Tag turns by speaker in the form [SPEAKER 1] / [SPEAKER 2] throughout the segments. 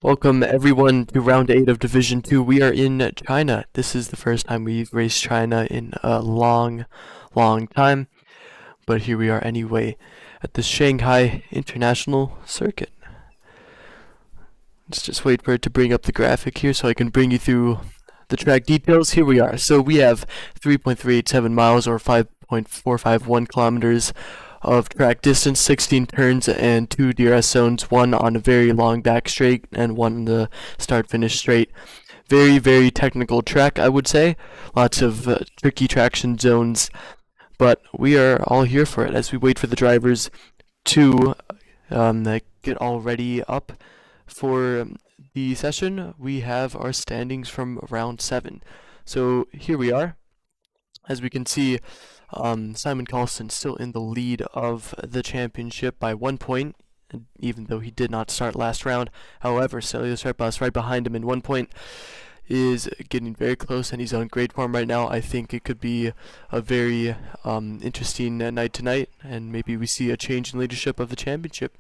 [SPEAKER 1] Welcome everyone to round 8 of Division 2. We are in China. This is the first time we've raced China in a long time, but here we are anyway at the Shanghai International Circuit. Let's just wait for it to bring up the graphic here so I can bring you through the track details. Here we are. So we have 3.387 miles or 5.451 kilometers of track distance, 16 turns and 2 DRS zones, one on a very long back straight and one on the start-finish straight. Very technical track, I would say. Lots of tricky traction zones, but we are all here for it as we wait for the drivers to get all ready up for the session. We have our standings from round 7. So here we are. As we can see, Simon Carlson still in the lead of the championship by 1 point, even though he did not start last round. However, Celios Repos right behind him in 1 point is getting very close, and he's on great form right now. I think it could be a very interesting night tonight, and maybe we see a change in leadership of the championship.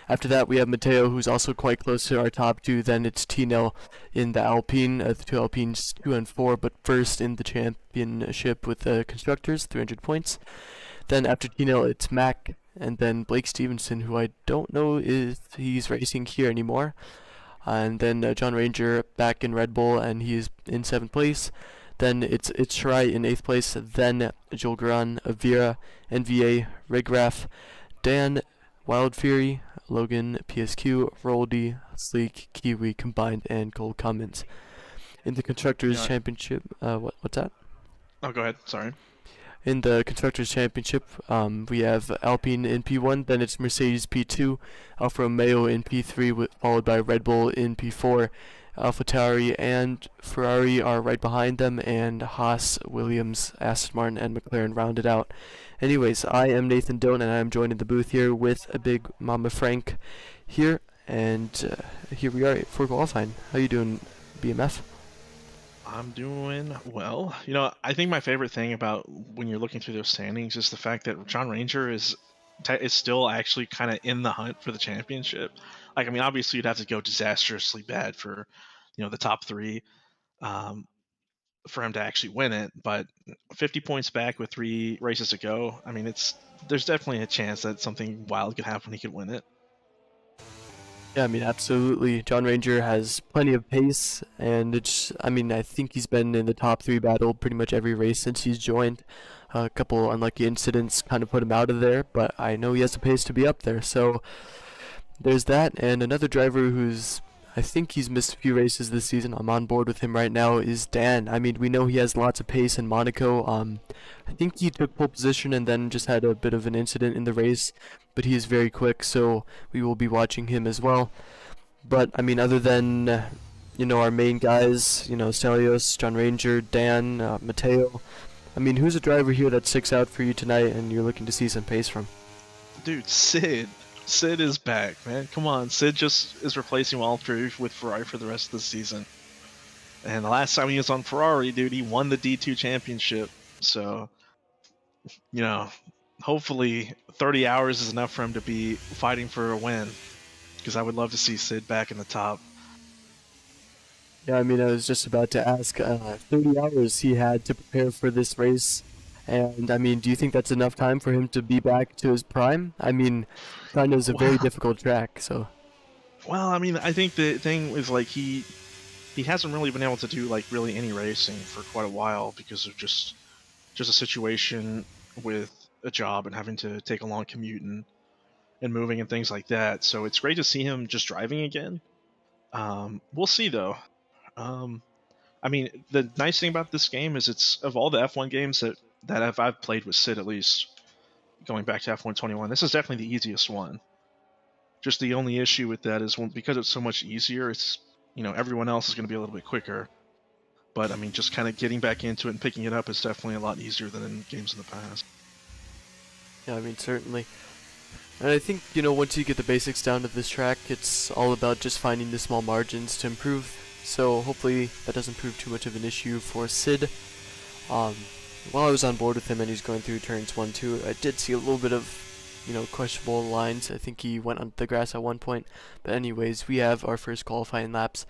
[SPEAKER 1] After that, we have Mateo, who's also quite close to our top two. Then it's Tino in the Alpine, the two Alpines 2 and 4, but first in the championship with the constructors, 300 points. Then after Tino, it's Mac, and then Blake Stevenson, who I don't know if he's racing here anymore. And then John Ranger back in Red Bull, and he's in 7th place. Then it's Shirai in 8th place. Then Joel Garan, Avira, NVA, Rigraf, Dan, Wild Fury, Logan, PSQ, Roldy, Sleek, Kiwi combined, and Cole Cummins. In the Constructors' Championship, what's that?
[SPEAKER 2] Oh, go ahead. Sorry.
[SPEAKER 1] In the Constructors' Championship, we have Alpine in P1, then it's Mercedes P2, Alfa Romeo in P3, followed by Red Bull in P4. AlphaTauri and Ferrari are right behind them, and Haas, Williams, Aston Martin, and McLaren rounded out. Anyways, I am Nathan Doan, and I'm joined in the booth here with a big Mama Frank here, and here we are for qualifying. How you doing, BMF?
[SPEAKER 2] I'm doing well. You know, I think my favorite thing about when you're looking through those standings is the fact that John Ranger is still actually kind of in the hunt for the championship. Like, I mean, obviously you'd have to go disastrously bad for, the top three, for him to actually win it. But 50 points back with 3 races to go. I mean, there's definitely a chance that something wild could happen. He could win it.
[SPEAKER 1] Yeah, I mean, absolutely. John Ranger has plenty of pace, and I think he's been in the top 3 battle pretty much every race since he's joined. A couple unlucky incidents kind of put him out of there, but I know he has the pace to be up there. So there's that, and another driver I think he's missed a few races this season. I'm on board with him right now. Is Dan. I mean, we know he has lots of pace in Monaco. I think he took pole position and then just had a bit of an incident in the race, but he is very quick, so we will be watching him as well. But I mean, other than our main guys, Stelios, John Ranger, Dan, Mateo. I mean, who's a driver here that sticks out for you tonight, and you're looking to see some pace from?
[SPEAKER 2] Dude, Sid. Sid is back, man. Come on, Sid just is replacing Walter with Ferrari for the rest of the season. And the last time he was on Ferrari, dude, he won the D2 championship. So, hopefully 30 hours is enough for him to be fighting for a win. Because I would love to see Sid back in the top.
[SPEAKER 1] Yeah, I mean, I was just about to ask. 30 hours he had to prepare for this race. And, I mean, do you think that's enough time for him to be back to his prime? I mean, China is a very difficult track, so...
[SPEAKER 2] Well, I mean, I think the thing is, like, he hasn't really been able to do, like, really any racing for quite a while because of just a situation with a job and having to take a long commute and moving and things like that. So it's great to see him just driving again. We'll see, though. I mean, the nice thing about this game is it's, of all the F1 games that I've played with Sid, at least going back to F1 21, this is definitely the easiest one. Just the only issue with that is because it's so much easier, it's everyone else is going to be a little bit quicker. But I mean, just kind of getting back into it and picking it up is definitely a lot easier than in games in the past.
[SPEAKER 1] Yeah, I mean, certainly. And I think, once you get the basics down to this track, it's all about just finding the small margins to improve. So hopefully that doesn't prove too much of an issue for Sid. While I was on board with him and he's going through turns 1, 2, I did see a little bit of questionable lines. I think he went on the grass at one point. But anyways, we have our first qualifying laps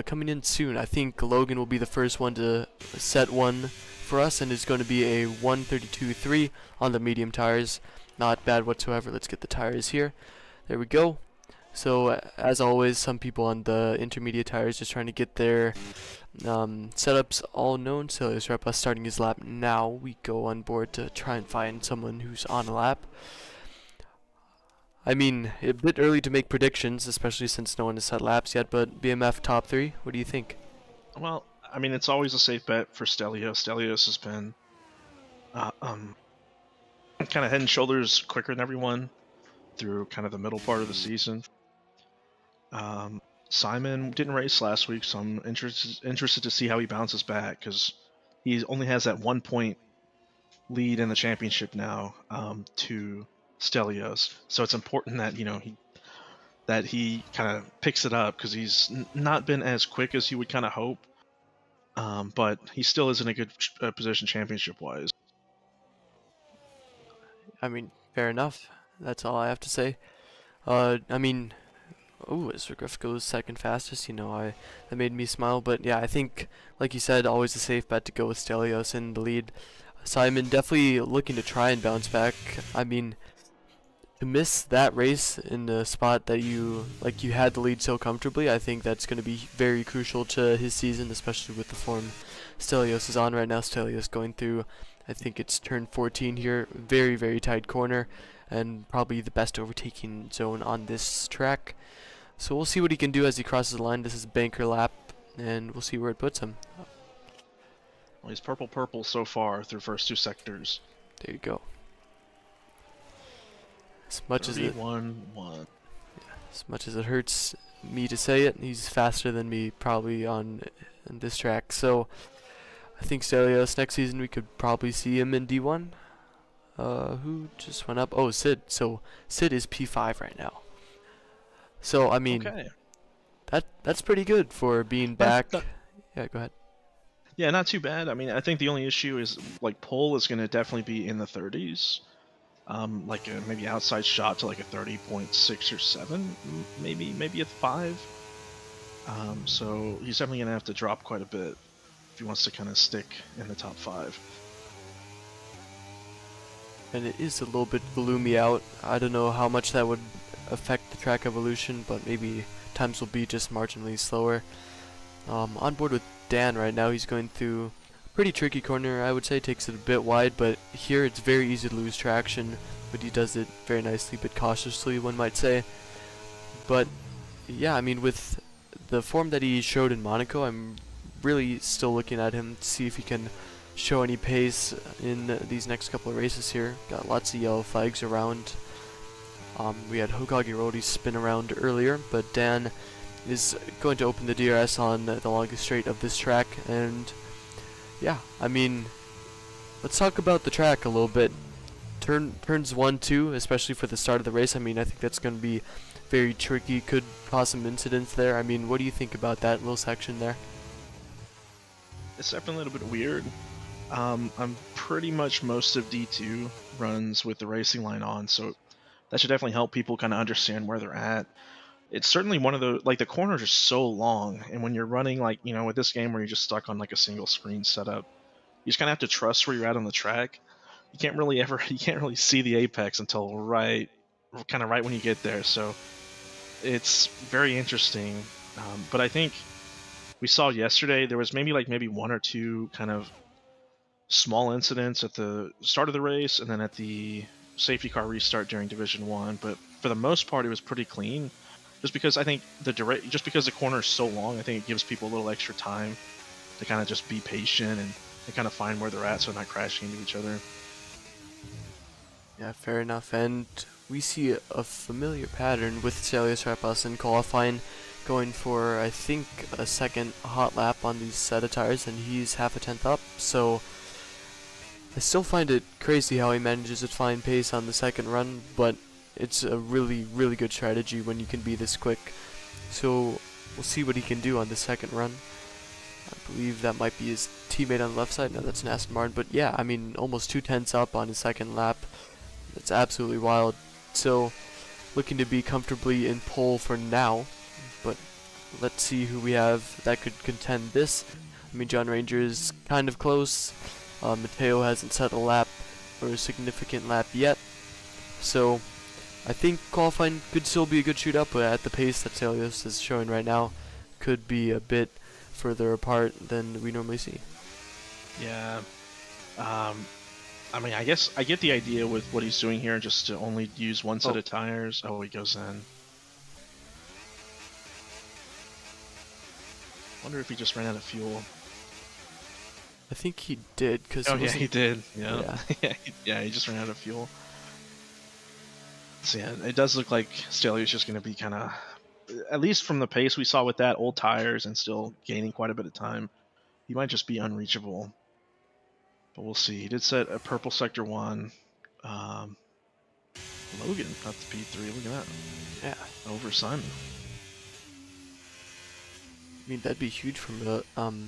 [SPEAKER 1] coming in soon. I think Logan will be the first one to set one for us, and it's going to be a 132.3 on the medium tires. Not bad whatsoever. Let's get the tires here. There we go. So as always, some people on the intermediate tires just trying to get their setups all known. So there's Repa starting his lap now. We go on board to try and find someone who's on a lap. I mean, a bit early to make predictions, especially since no one has set laps yet, but BMF top 3, what do you think?
[SPEAKER 2] Well, I mean, it's always a safe bet for Stelios. Stelios has been kind of head and shoulders quicker than everyone through kind of the middle part of the season. Simon didn't race last week, so I'm interested to see how he bounces back, because he only has that 1 point lead in the championship now to Stelios. So it's important that he kind of picks it up, because he's not been as quick as you would kind of hope, but he still is in a good position championship wise.
[SPEAKER 1] I mean, fair enough. That's all I have to say. I mean, as Griff goes second fastest, that made me smile. But yeah, I think, like you said, always a safe bet to go with Stelios in the lead. Simon definitely looking to try and bounce back. I mean, to miss that race in the spot that you had the lead so comfortably, I think that's going to be very crucial to his season, especially with the form Stelios is on right now. Stelios going through, I think it's turn 14 here, very, very tight corner, and probably the best overtaking zone on this track. So we'll see what he can do as he crosses the line. This is a banker lap, and we'll see where it puts him.
[SPEAKER 2] Well, he's purple so far through the first 2 sectors.
[SPEAKER 1] There you go. As much as it hurts me to say it, he's faster than me probably on this track. So I think Stelios next season we could probably see him in D1. Who just went up? Oh, Sid. So Sid is P5 right now. So I mean,
[SPEAKER 2] okay.
[SPEAKER 1] that's pretty good for being back. Yeah, go ahead.
[SPEAKER 2] Yeah, not too bad. I mean, I think the only issue is pole is going to definitely be in the 30s. Maybe outside shot to a 30.6 or 7, maybe a 5. So he's definitely going to have to drop quite a bit if he wants to kind of stick in the top 5.
[SPEAKER 1] And it is a little bit gloomy out. I don't know how much that would affect the track evolution, but maybe times will be just marginally slower. On board with Dan right now, he's going through a pretty tricky corner, I would say. Takes it a bit wide, but here it's very easy to lose traction, but he does it very nicely but cautiously, one might say. But yeah, I mean, with the form that he showed in Monaco, I'm really still looking at him to see if he can show any pace in these next couple of races here. Got lots of yellow flags around. We had Hokage Rody spin around earlier, but Dan is going to open the DRS on the longest straight of this track. And yeah, I mean, let's talk about the track a little bit. Turns 1, 2, especially for the start of the race. I mean, I think that's going to be very tricky. Could cause some incidents there. I mean, what do you think about that little section there?
[SPEAKER 2] It's definitely a little bit weird. I'm pretty much most of D2 runs with the racing line on, so that should definitely help people kind of understand where they're at. It's certainly one of the the corners are so long, and when you're running with this game where you're just stuck on a single screen setup, you just kind of have to trust where you're at on the track. You can't really see the apex until kind of right when you get there. So it's very interesting. But I think we saw yesterday there was maybe 1 or 2 kind of small incidents at the start of the race, and then at the safety car restart during Division 1. But for the most part, it was pretty clean. Just because I think just because the corner is so long, I think it gives people a little extra time to kind of just be patient and kind of find where they're at, so they're not crashing into each other.
[SPEAKER 1] Yeah, fair enough. And we see a familiar pattern with Stelios Rapaz in qualifying, going for, I think, a second hot lap on these set of tires, and he's half a tenth up. So I still find it crazy how he manages to find pace on the second run, but it's a really, really good strategy when you can be this quick. So we'll see what he can do on the second run. I believe that might be his teammate on the left side. No, that's an Aston Martin. But yeah, I mean, almost 2 tenths up on his second lap. That's absolutely wild. So, looking to be comfortably in pole for now, but let's see who we have that could contend this. I mean, John Ranger is kind of close. Mateo hasn't set a lap or a significant lap yet, so I think qualifying could still be a good shootout, but at the pace that Stelios is showing right now, could be a bit further apart than we normally see.
[SPEAKER 2] Yeah. I mean, I guess I get the idea with what he's doing here, just to only use one set of tires. Oh, he goes in. Wonder if he just ran out of fuel.
[SPEAKER 1] I think he did, because
[SPEAKER 2] oh yeah, he did. Yeah,
[SPEAKER 1] Yeah.
[SPEAKER 2] yeah, he just ran out of fuel. So yeah, it does look like Stelios just going to be kind of, at least from the pace we saw with that, old tires and still gaining quite a bit of time, he might just be unreachable. But we'll see. He did set a purple sector 1. Logan up to P3. Look at that.
[SPEAKER 1] Yeah.
[SPEAKER 2] Over Simon.
[SPEAKER 1] I mean, that'd be huge from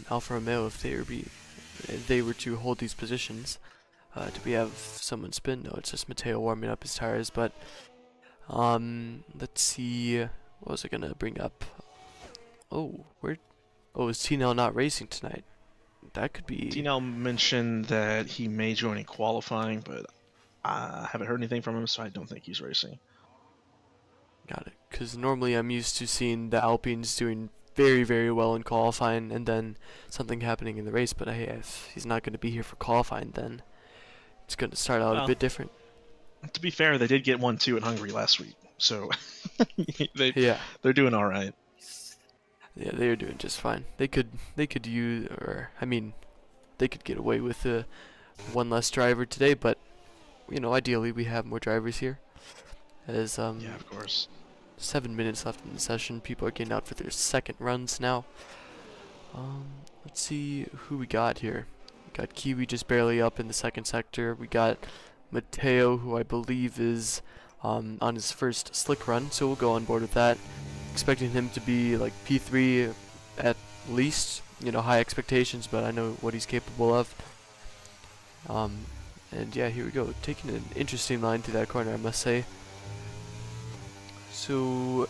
[SPEAKER 1] Alfa Romeo if they were to hold these positions. Do we have someone spin? No, it's just Mateo warming up his tires. But let's see. What was I gonna bring up? Oh, is T-Nell not racing tonight? That could be.
[SPEAKER 2] T-Nell mentioned that he may join in qualifying, but I haven't heard anything from him, so I don't think he's racing.
[SPEAKER 1] Got it. Because normally I'm used to seeing the Alpines doing very, very well in qualifying and then something happening in the race. But hey, if he's not going to be here for qualifying, then it's going to start out a bit different.
[SPEAKER 2] To be fair, they did get 1-2 in Hungary last week, so they're doing all right.
[SPEAKER 1] Yeah, they're doing just fine. They could use, or I mean, they could get away with one less driver today, but you know, ideally we have more drivers here. As
[SPEAKER 2] yeah, of course.
[SPEAKER 1] 7 minutes left in the session. People are getting out for their second runs now. Let's see who we got here. We got Kiwi just barely up in the second sector. We got Mateo, who I believe is on his first slick run, so we'll go on board with that. Expecting him to be like P3 at least. You know, high expectations, but I know what he's capable of. And yeah, here we go. Taking an interesting line through that corner, I must say. So,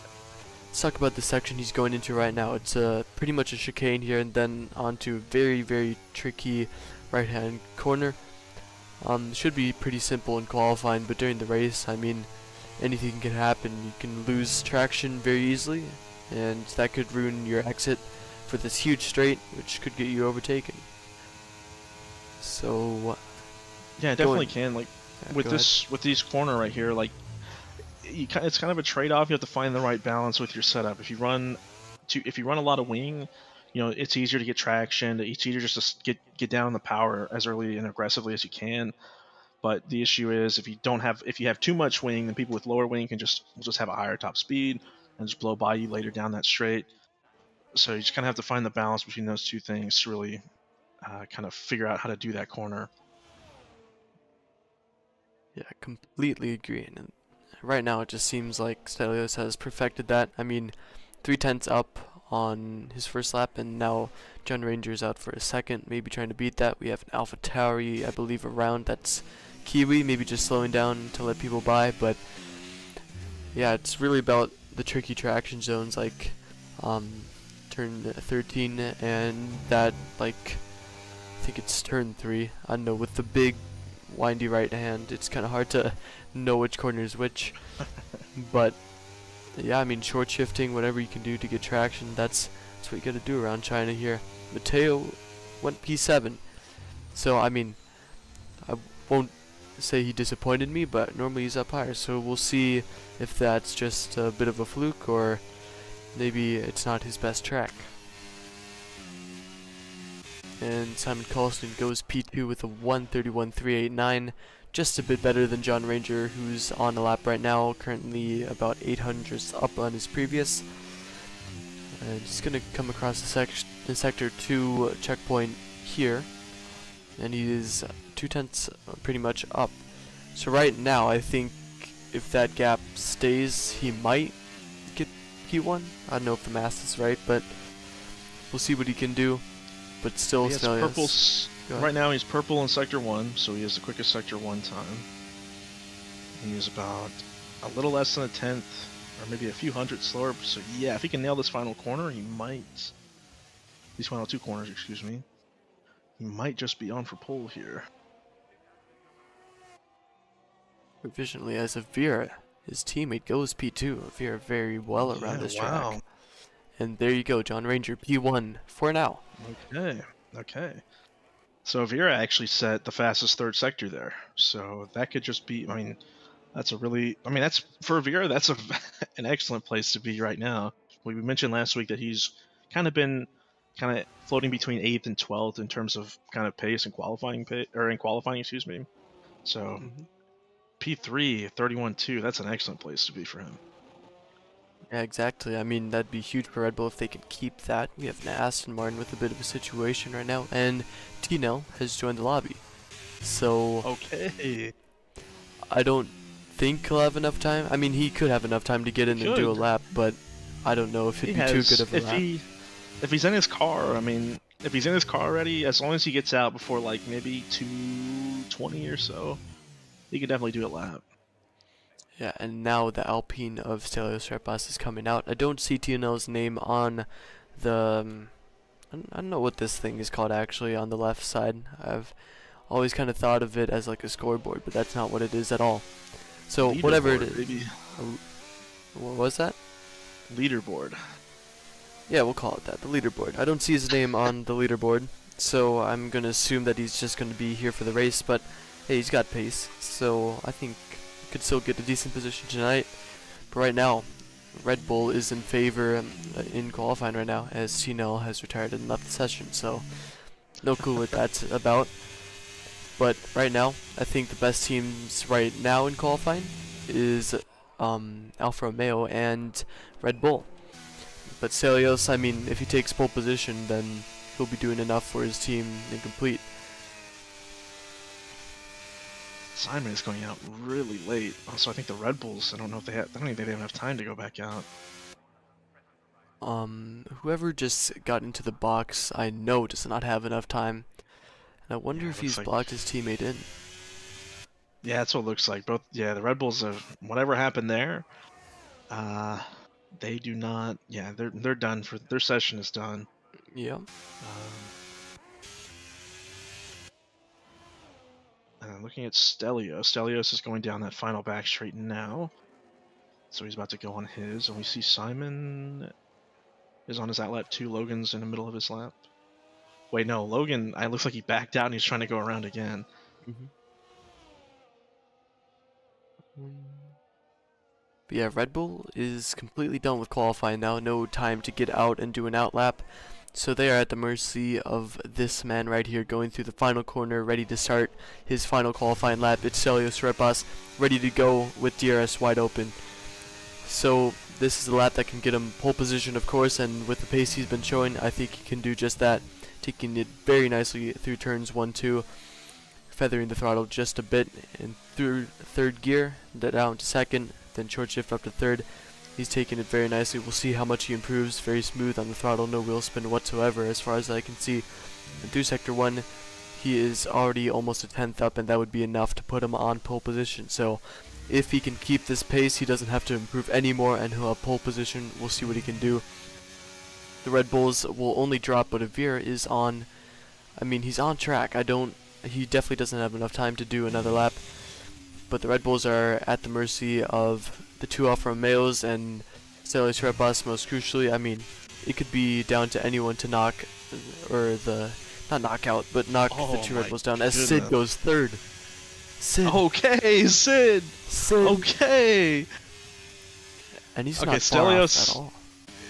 [SPEAKER 1] let's talk about the section he's going into right now. It's pretty much a chicane here, and then onto a very, very tricky right-hand corner. Should be pretty simple in qualifying, but during the race, I mean, anything can happen. You can lose traction very easily, and that could ruin your exit for this huge straight, which could get you overtaken. So,
[SPEAKER 2] yeah, it definitely can. Like with these corner right here, like it's kind of a trade-off. You have to find the right balance with your setup. If you run a lot of wing, you know, it's easier to get traction. It's easier just to get down the power as early and aggressively as you can. But the issue is if you have too much wing, then people with lower wing can just have a higher top speed and just blow by you later down that straight. So you just kind of have to find the balance between those two things to really kind of figure out how to do that corner.
[SPEAKER 1] Yeah, completely agree. And right now it just seems like Stelios has perfected that. I mean, 3/10 up on his first lap, and now John Ranger's out for a second, maybe trying to beat that. We have an Alpha Tauri, I believe, around. That's Kiwi, maybe just slowing down to let people by. But yeah, it's really about the tricky traction zones, like turn 13 and that, like, I think it's turn 3. I don't know, with the big windy right hand, it's kind of hard to know which corner is which. But yeah, I mean, short shifting, whatever you can do to get traction, that's what you gotta do around China here. Mateo went P7, so I mean, I won't say he disappointed me, but normally he's up higher, so we'll see if that's just a bit of a fluke or maybe it's not his best track. And Simon Colston goes P2 with a 1:31.389, just a bit better than John Ranger, who's on a lap right now, currently about 800ths up on his previous. And he's going to come across the Sector 2 checkpoint here, and he is 2/10 pretty much up. So right now, I think if that gap stays, he might get P1. I don't know if the math is right, but we'll see what he can do. But still,
[SPEAKER 2] right now he's purple in Sector 1, so he has the quickest Sector 1 time. He was about a little less than a tenth, or maybe a few hundredths slower. So yeah, if he can nail this final corner, he might. These final 2 corners, excuse me. He might just be on for pole here.
[SPEAKER 1] Provisionally as of Vera, his teammate goes P2. Vera very well around this track. And there you go, John Ranger, P1 for now.
[SPEAKER 2] Okay. So Vera actually set the fastest 3rd sector there. So that could just be, I mean, that's for Vera, that's an excellent place to be right now. We mentioned last week that he's kind of been floating between 8th and 12th in terms of kind of pace and qualifying, excuse me. So P3, 31-2, that's an excellent place to be for him.
[SPEAKER 1] Yeah, exactly. I mean, that'd be huge for Red Bull if they could keep that. We have an Aston Martin with a bit of a situation right now, and Tino has joined the lobby. So,
[SPEAKER 2] okay.
[SPEAKER 1] I don't think he'll have enough time. I mean, he could have enough time to get in and do a lap, but I don't know if it'd be too good of a lap.
[SPEAKER 2] If he's in his car, I mean, if he's in his car already, as long as he gets out before like maybe 2:20 or so, he could definitely do a lap.
[SPEAKER 1] Yeah, and now the Alpine of Stelios Repas is coming out. I don't see TNL's name on the, I don't know what this thing is called actually on the left side. I've always kind of thought of it as like a scoreboard, but that's not what it is at all. So whatever it is.
[SPEAKER 2] Maybe.
[SPEAKER 1] What was that?
[SPEAKER 2] Leaderboard.
[SPEAKER 1] Yeah, we'll call it that, the leaderboard. I don't see his name on the leaderboard, so I'm going to assume that he's just going to be here for the race, but hey, he's got pace, so I think could still get a decent position tonight. But right now, Red Bull is in favor in qualifying right now, as Tino has retired and left the session, so no clue what that's about. But right now, I think the best teams right now in qualifying is Alfa Romeo and Red Bull. But Stelios, I mean, if he takes pole position, then he'll be doing enough for his team in complete.
[SPEAKER 2] Simon is going out really late. Also, I think the Red Bulls, I don't think they have enough time to go back out.
[SPEAKER 1] Whoever just got into the box, I know does not have enough time. And I wonder if he's blocked his teammate in.
[SPEAKER 2] Yeah, that's what it looks like. The Red Bulls have, whatever happened there, they do not, they're done for, their session is done.
[SPEAKER 1] Yeah.
[SPEAKER 2] Looking at Stelios. Stelios is going down that final back straight now. So he's about to go on his, and we see Simon is on his out lap 2. Logan's in the middle of his lap. Wait, no, Logan, it looks like he backed out and he's trying to go around again.
[SPEAKER 1] But yeah, Red Bull is completely done with qualifying now. No time to get out and do an out lap. So they are at the mercy of this man right here going through the final corner, ready to start his final qualifying lap. It's Stelios Repas, ready to go with DRS wide open. So this is a lap that can get him pole position, of course, and with the pace he's been showing, I think he can do just that. Taking it very nicely through turns 1-2, feathering the throttle just a bit, and through third gear, down to second, then short shift up to third. He's taking it very nicely. We'll see how much he improves. Very smooth on the throttle, no wheel spin whatsoever as far as I can see. And through sector 1, he is already almost a tenth up, and that would be enough to put him on pole position. So if he can keep this pace, he doesn't have to improve anymore, and he'll have pole position. We'll see what he can do. The Red Bulls will only drop, but Avir is on, he's on track. He definitely doesn't have enough time to do another lap. But the Red Bulls are at the mercy of the 2 Alfa Romeos and Stelios Repas most crucially. It could be down to anyone to knock, or not knock out, but knock the 2 Red Bulls down as Sid goes third. Sid.
[SPEAKER 2] Okay, Sid. Okay.
[SPEAKER 1] And he's not far off at all.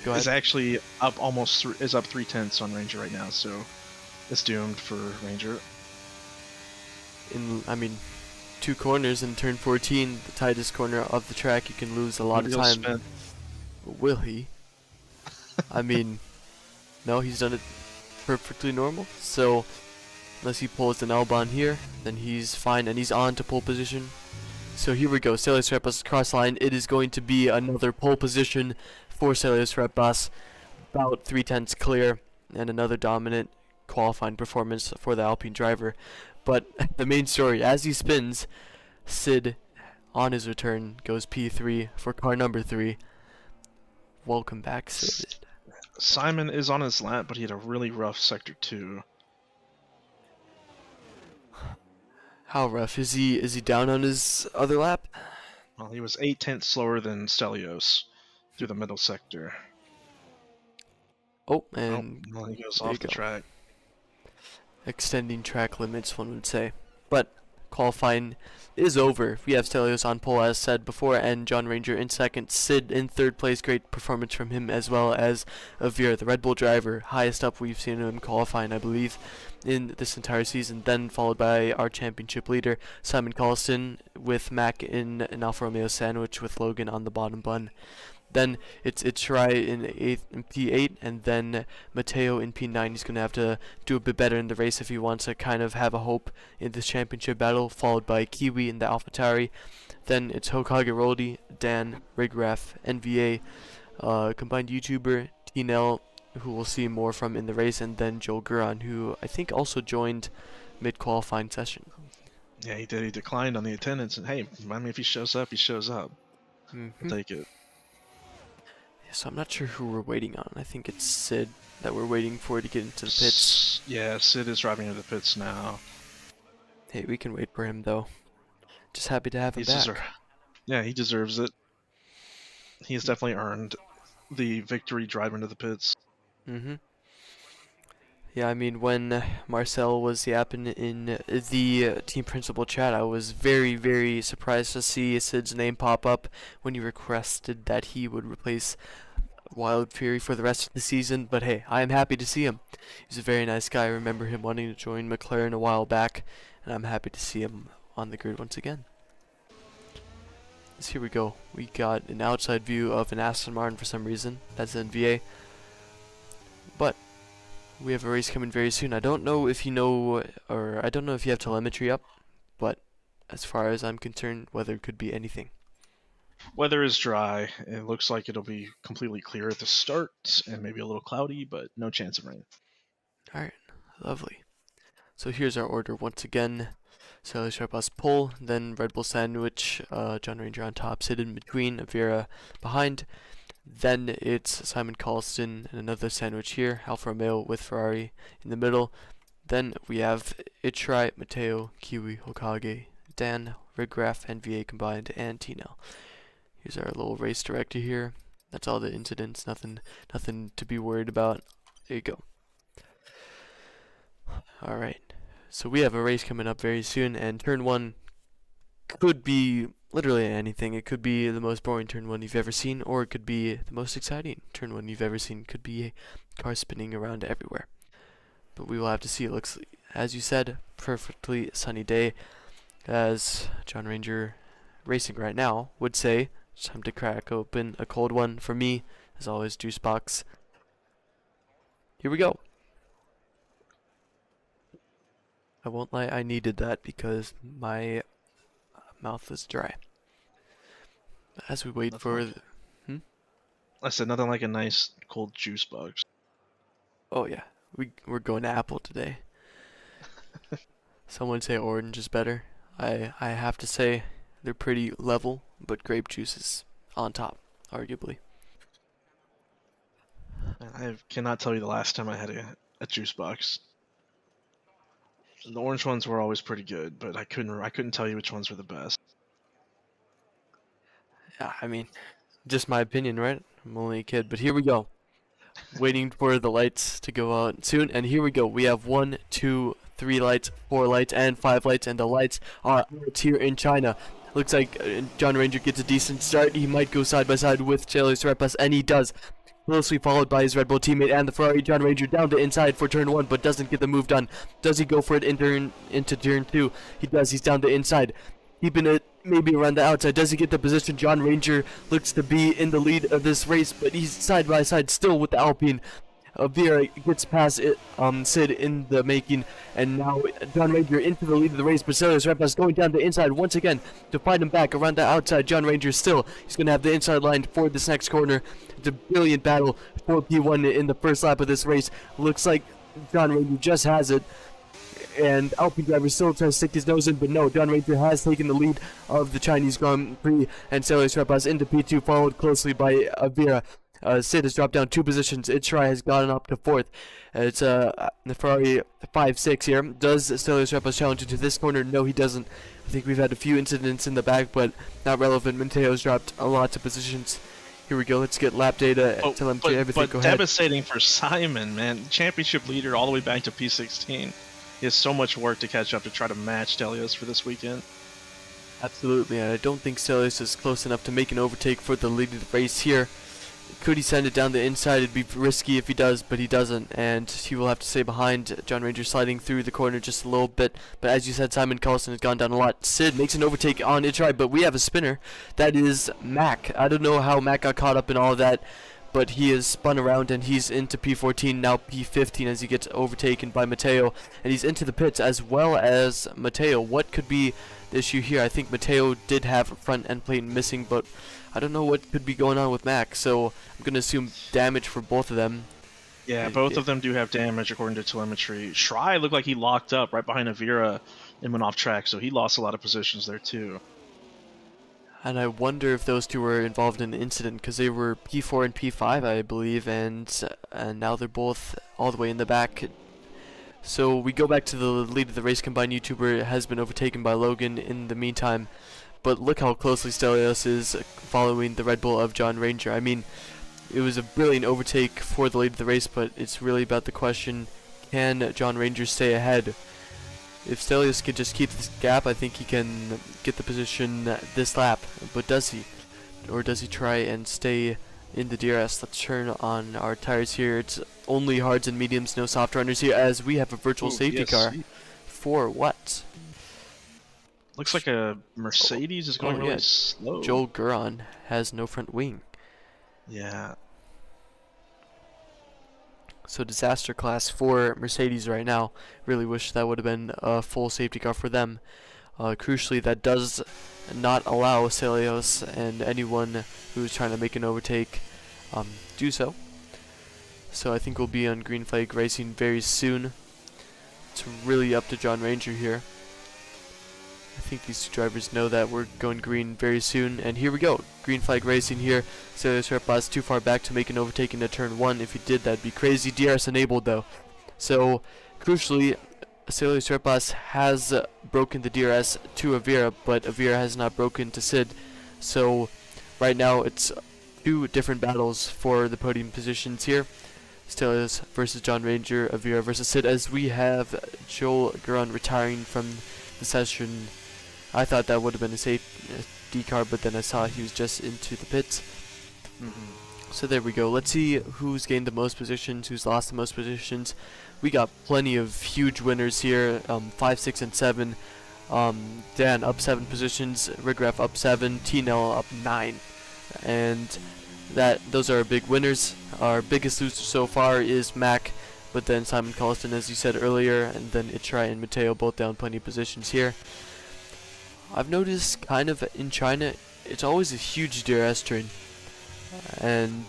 [SPEAKER 1] Go ahead.
[SPEAKER 2] Is actually up is up 3/10 on Ranger right now, so it's doomed for Ranger.
[SPEAKER 1] 2 corners in turn 14, the tightest corner of the track. You can lose a lot of time. Will he? No, he's done it perfectly normal. So unless he pulls an Albon here, then he's fine, and he's on to pole position. So here we go, Stelios Repas cross line. It is going to be another pole position for Stelios Repas, about 3/10 clear, and another dominant qualifying performance for the Alpine driver. But the main story, as he spins, Sid on his return goes P3 for car number 3. Welcome back, Sid.
[SPEAKER 2] Simon is on his lap, but he had a really rough sector 2.
[SPEAKER 1] How rough? Is he down on his other lap?
[SPEAKER 2] Well, he was 8/10 slower than Stelios through the middle sector.
[SPEAKER 1] Oh, and
[SPEAKER 2] well, he goes
[SPEAKER 1] there
[SPEAKER 2] off
[SPEAKER 1] you
[SPEAKER 2] the
[SPEAKER 1] go.
[SPEAKER 2] track.
[SPEAKER 1] Extending track limits, one would say. But qualifying is over. We have Stelios on pole, as said before, and John Ranger in second. Sid in third place. Great performance from him, as well as Avira, the Red Bull driver. Highest up we've seen him qualifying, I believe, in this entire season. Then followed by our championship leader, Simon Colston, with Mac in an Alfa Romeo sandwich with Logan on the bottom bun. Then it's Shirai in P8, and then Matteo in P9. He's going to have to do a bit better in the race if he wants to kind of have a hope in this championship battle, followed by Kiwi in the AlphaTauri. Then it's Hokage Roldy, Dan, Rigraf, NVA, combined YouTuber, T-Nell, who we'll see more from in the race, and then Joel Guran, who I think also joined mid-qualifying session.
[SPEAKER 2] Yeah, he did. He declined on the attendance, and hey, I mean, if he shows up, he shows up. I'll take it.
[SPEAKER 1] So I'm not sure who we're waiting on. I think it's Sid that we're waiting for to get into the pits.
[SPEAKER 2] Yeah, Sid is driving into the pits now.
[SPEAKER 1] Hey, we can wait for him though. Just happy to have him back.
[SPEAKER 2] Yeah, he deserves it. He has definitely earned the victory driving into the pits.
[SPEAKER 1] Yeah, I mean, when Marcel was yapping in the team principal chat, I was very, very surprised to see Sid's name pop up when he requested that he would replace Wild Fury for the rest of the season. But hey, I am happy to see him. He's a very nice guy. I remember him wanting to join McLaren a while back, and I'm happy to see him on the grid once again. So here we go. We got an outside view of an Aston Martin for some reason. That's NVA. But we have a race coming very soon. I don't know if you know, or I don't know if you have telemetry up, but as far as I'm concerned, weather could be anything.
[SPEAKER 2] Weather is dry. It looks like it'll be completely clear at the start, and maybe a little cloudy, but no chance of rain.
[SPEAKER 1] Alright, lovely. So here's our order once again. Sally Sharp's pole, then Red Bull sandwich, John Ranger on top, Sid in between, Avira behind. Then it's Simon Colston and another sandwich here, Alfa Romeo with Ferrari in the middle. Then we have Ichirai, Matteo, Kiwi, Hokage, Dan, Rigraf, NVA combined, and T-Nell. Here's our little race director here. That's all the incidents, nothing to be worried about. There you go. Alright, so we have a race coming up very soon, and turn 1 could be literally anything. It could be the most boring turn 1 you've ever seen, or it could be the most exciting turn 1 you've ever seen. Could be a car spinning around everywhere. But we will have to see. It looks, as you said, perfectly sunny day. As John Ranger Racing right now would say, it's time to crack open a cold one for me. As always, juice box. Here we go. I won't lie, I needed that because my mouth is dry. As we wait for
[SPEAKER 2] I said nothing like a nice cold juice box.
[SPEAKER 1] Oh yeah, we're going to apple today. Someone say orange is better. I have to say they're pretty level, but grape juice is on top, arguably.
[SPEAKER 2] I cannot tell you the last time I had a juice box. The orange ones were always pretty good, but I couldn't tell you which ones were the best.
[SPEAKER 1] Yeah, I mean, just my opinion, right? I'm only a kid, but here we go. Waiting for the lights to go out soon, and here we go. We have 1, 2, 3 lights, 4 lights, and 5 lights, and the lights are out here in China. Looks like John Ranger gets a decent start. He might go side by side with Taylor Repas, and he does. Closely followed by his Red Bull teammate and the Ferrari. John Ranger down the inside for turn 1, but doesn't get the move done. Does he go for it into turn 2? He does. He's down the inside. Keeping it maybe around the outside. Does he get the position? John Ranger looks to be in the lead of this race, but he's side by side still with the Alpine. Vera gets past it, Sid in the making, and now John Ranger into the lead of the race. Basilio's Repas going down the inside once again to fight him back around the outside. John Ranger still, he's going to have the inside line for this next corner. It's a brilliant battle for P1 in the first lap of this race. Looks like John Ranger just has it. and Alpine driver still trying to stick his nose in, but no, John Ranger has taken the lead of the Chinese Grand Prix, and Stelios Repas into P2, followed closely by Avira. Sid has dropped down 2 positions. Itchrai has gotten up to 4th. It's the Ferrari 5-6 here. Does Stelios Repas challenge into this corner? No, he doesn't. I think we've had a few incidents in the back, but not relevant. Mateo's dropped a lot of positions. Here we go. Let's get lap data. Tell him everything. Go ahead.
[SPEAKER 2] Devastating for Simon, man. Championship leader all the way back to P16. He has so much work to catch up to try to match Stelios for this weekend.
[SPEAKER 1] Absolutely, and I don't think Stelios is close enough to make an overtake for the lead of the race here. Could he send it down the inside? It'd be risky if he does, but he doesn't, and he will have to stay behind. John Ranger sliding through the corner just a little bit, but as you said, Simon Carlson has gone down a lot. Sid makes an overtake on Itchrai, but we have a spinner. That is Mac. I don't know how Mac got caught up in all of that, but he is spun around and he's into P14, now P15 as he gets overtaken by Mateo, and he's into the pits as well as Mateo. What could be the issue here? I think Mateo did have front end plate missing, but I don't know what could be going on with Mac, so I'm going to assume damage for both of them.
[SPEAKER 2] Yeah, both of them do have damage according to telemetry. Shry looked like he locked up right behind Avira and went off track, so he lost a lot of positions there too.
[SPEAKER 1] And I wonder if those two were involved in the incident, because they were P4 and P5, I believe, and now they're both all the way in the back. So we go back to the lead of the race. Combined YouTuber has been overtaken by Logan in the meantime. But look how closely Stelios is following the Red Bull of John Ranger. I mean, it was a brilliant overtake for the lead of the race, but it's really about the question, can John Ranger stay ahead? If Stelios could just keep this gap, I think he can get the position this lap. But does he? Or does he try and stay in the DRS? Let's turn on our tires here. It's only hards and mediums, no soft runners here, as we have a virtual safety car. For what?
[SPEAKER 2] Looks like a Mercedes is going really slow.
[SPEAKER 1] Joel Guron has no front wing.
[SPEAKER 2] Yeah.
[SPEAKER 1] So disaster class for Mercedes right now. Really wish that would have been a full safety car for them. Crucially, that does not allow Stelios and anyone who's trying to make an overtake do so. So I think we'll be on green flag racing very soon. It's really up to John Ranger here. I think these two drivers know that we're going green very soon, and here we go. Green flag racing here. Stelios Repas too far back to make an overtake into turn 1. If he did, that'd be crazy. DRS enabled though. So crucially, Stelios Repas has broken the DRS to Avira, but Avira has not broken to Sid. So right now it's 2 different battles for the podium positions here. Stelios versus John Ranger, Avira versus Sid, as we have Joel Guron retiring from the session. I thought that would have been a safety car, but then I saw he was just into the pits. So there we go. Let's see who's gained the most positions, who's lost the most positions. We got plenty of huge winners here. 5, 6, and 7. Dan up 7 positions. Rigraf up 7. T-Nell up 9. And those are our big winners. Our biggest loser so far is Mac, but then Simon Colston, as you said earlier, and then Itchrai and Mateo both down plenty of positions here. I've noticed kind of in China, it's always a huge DRS train, and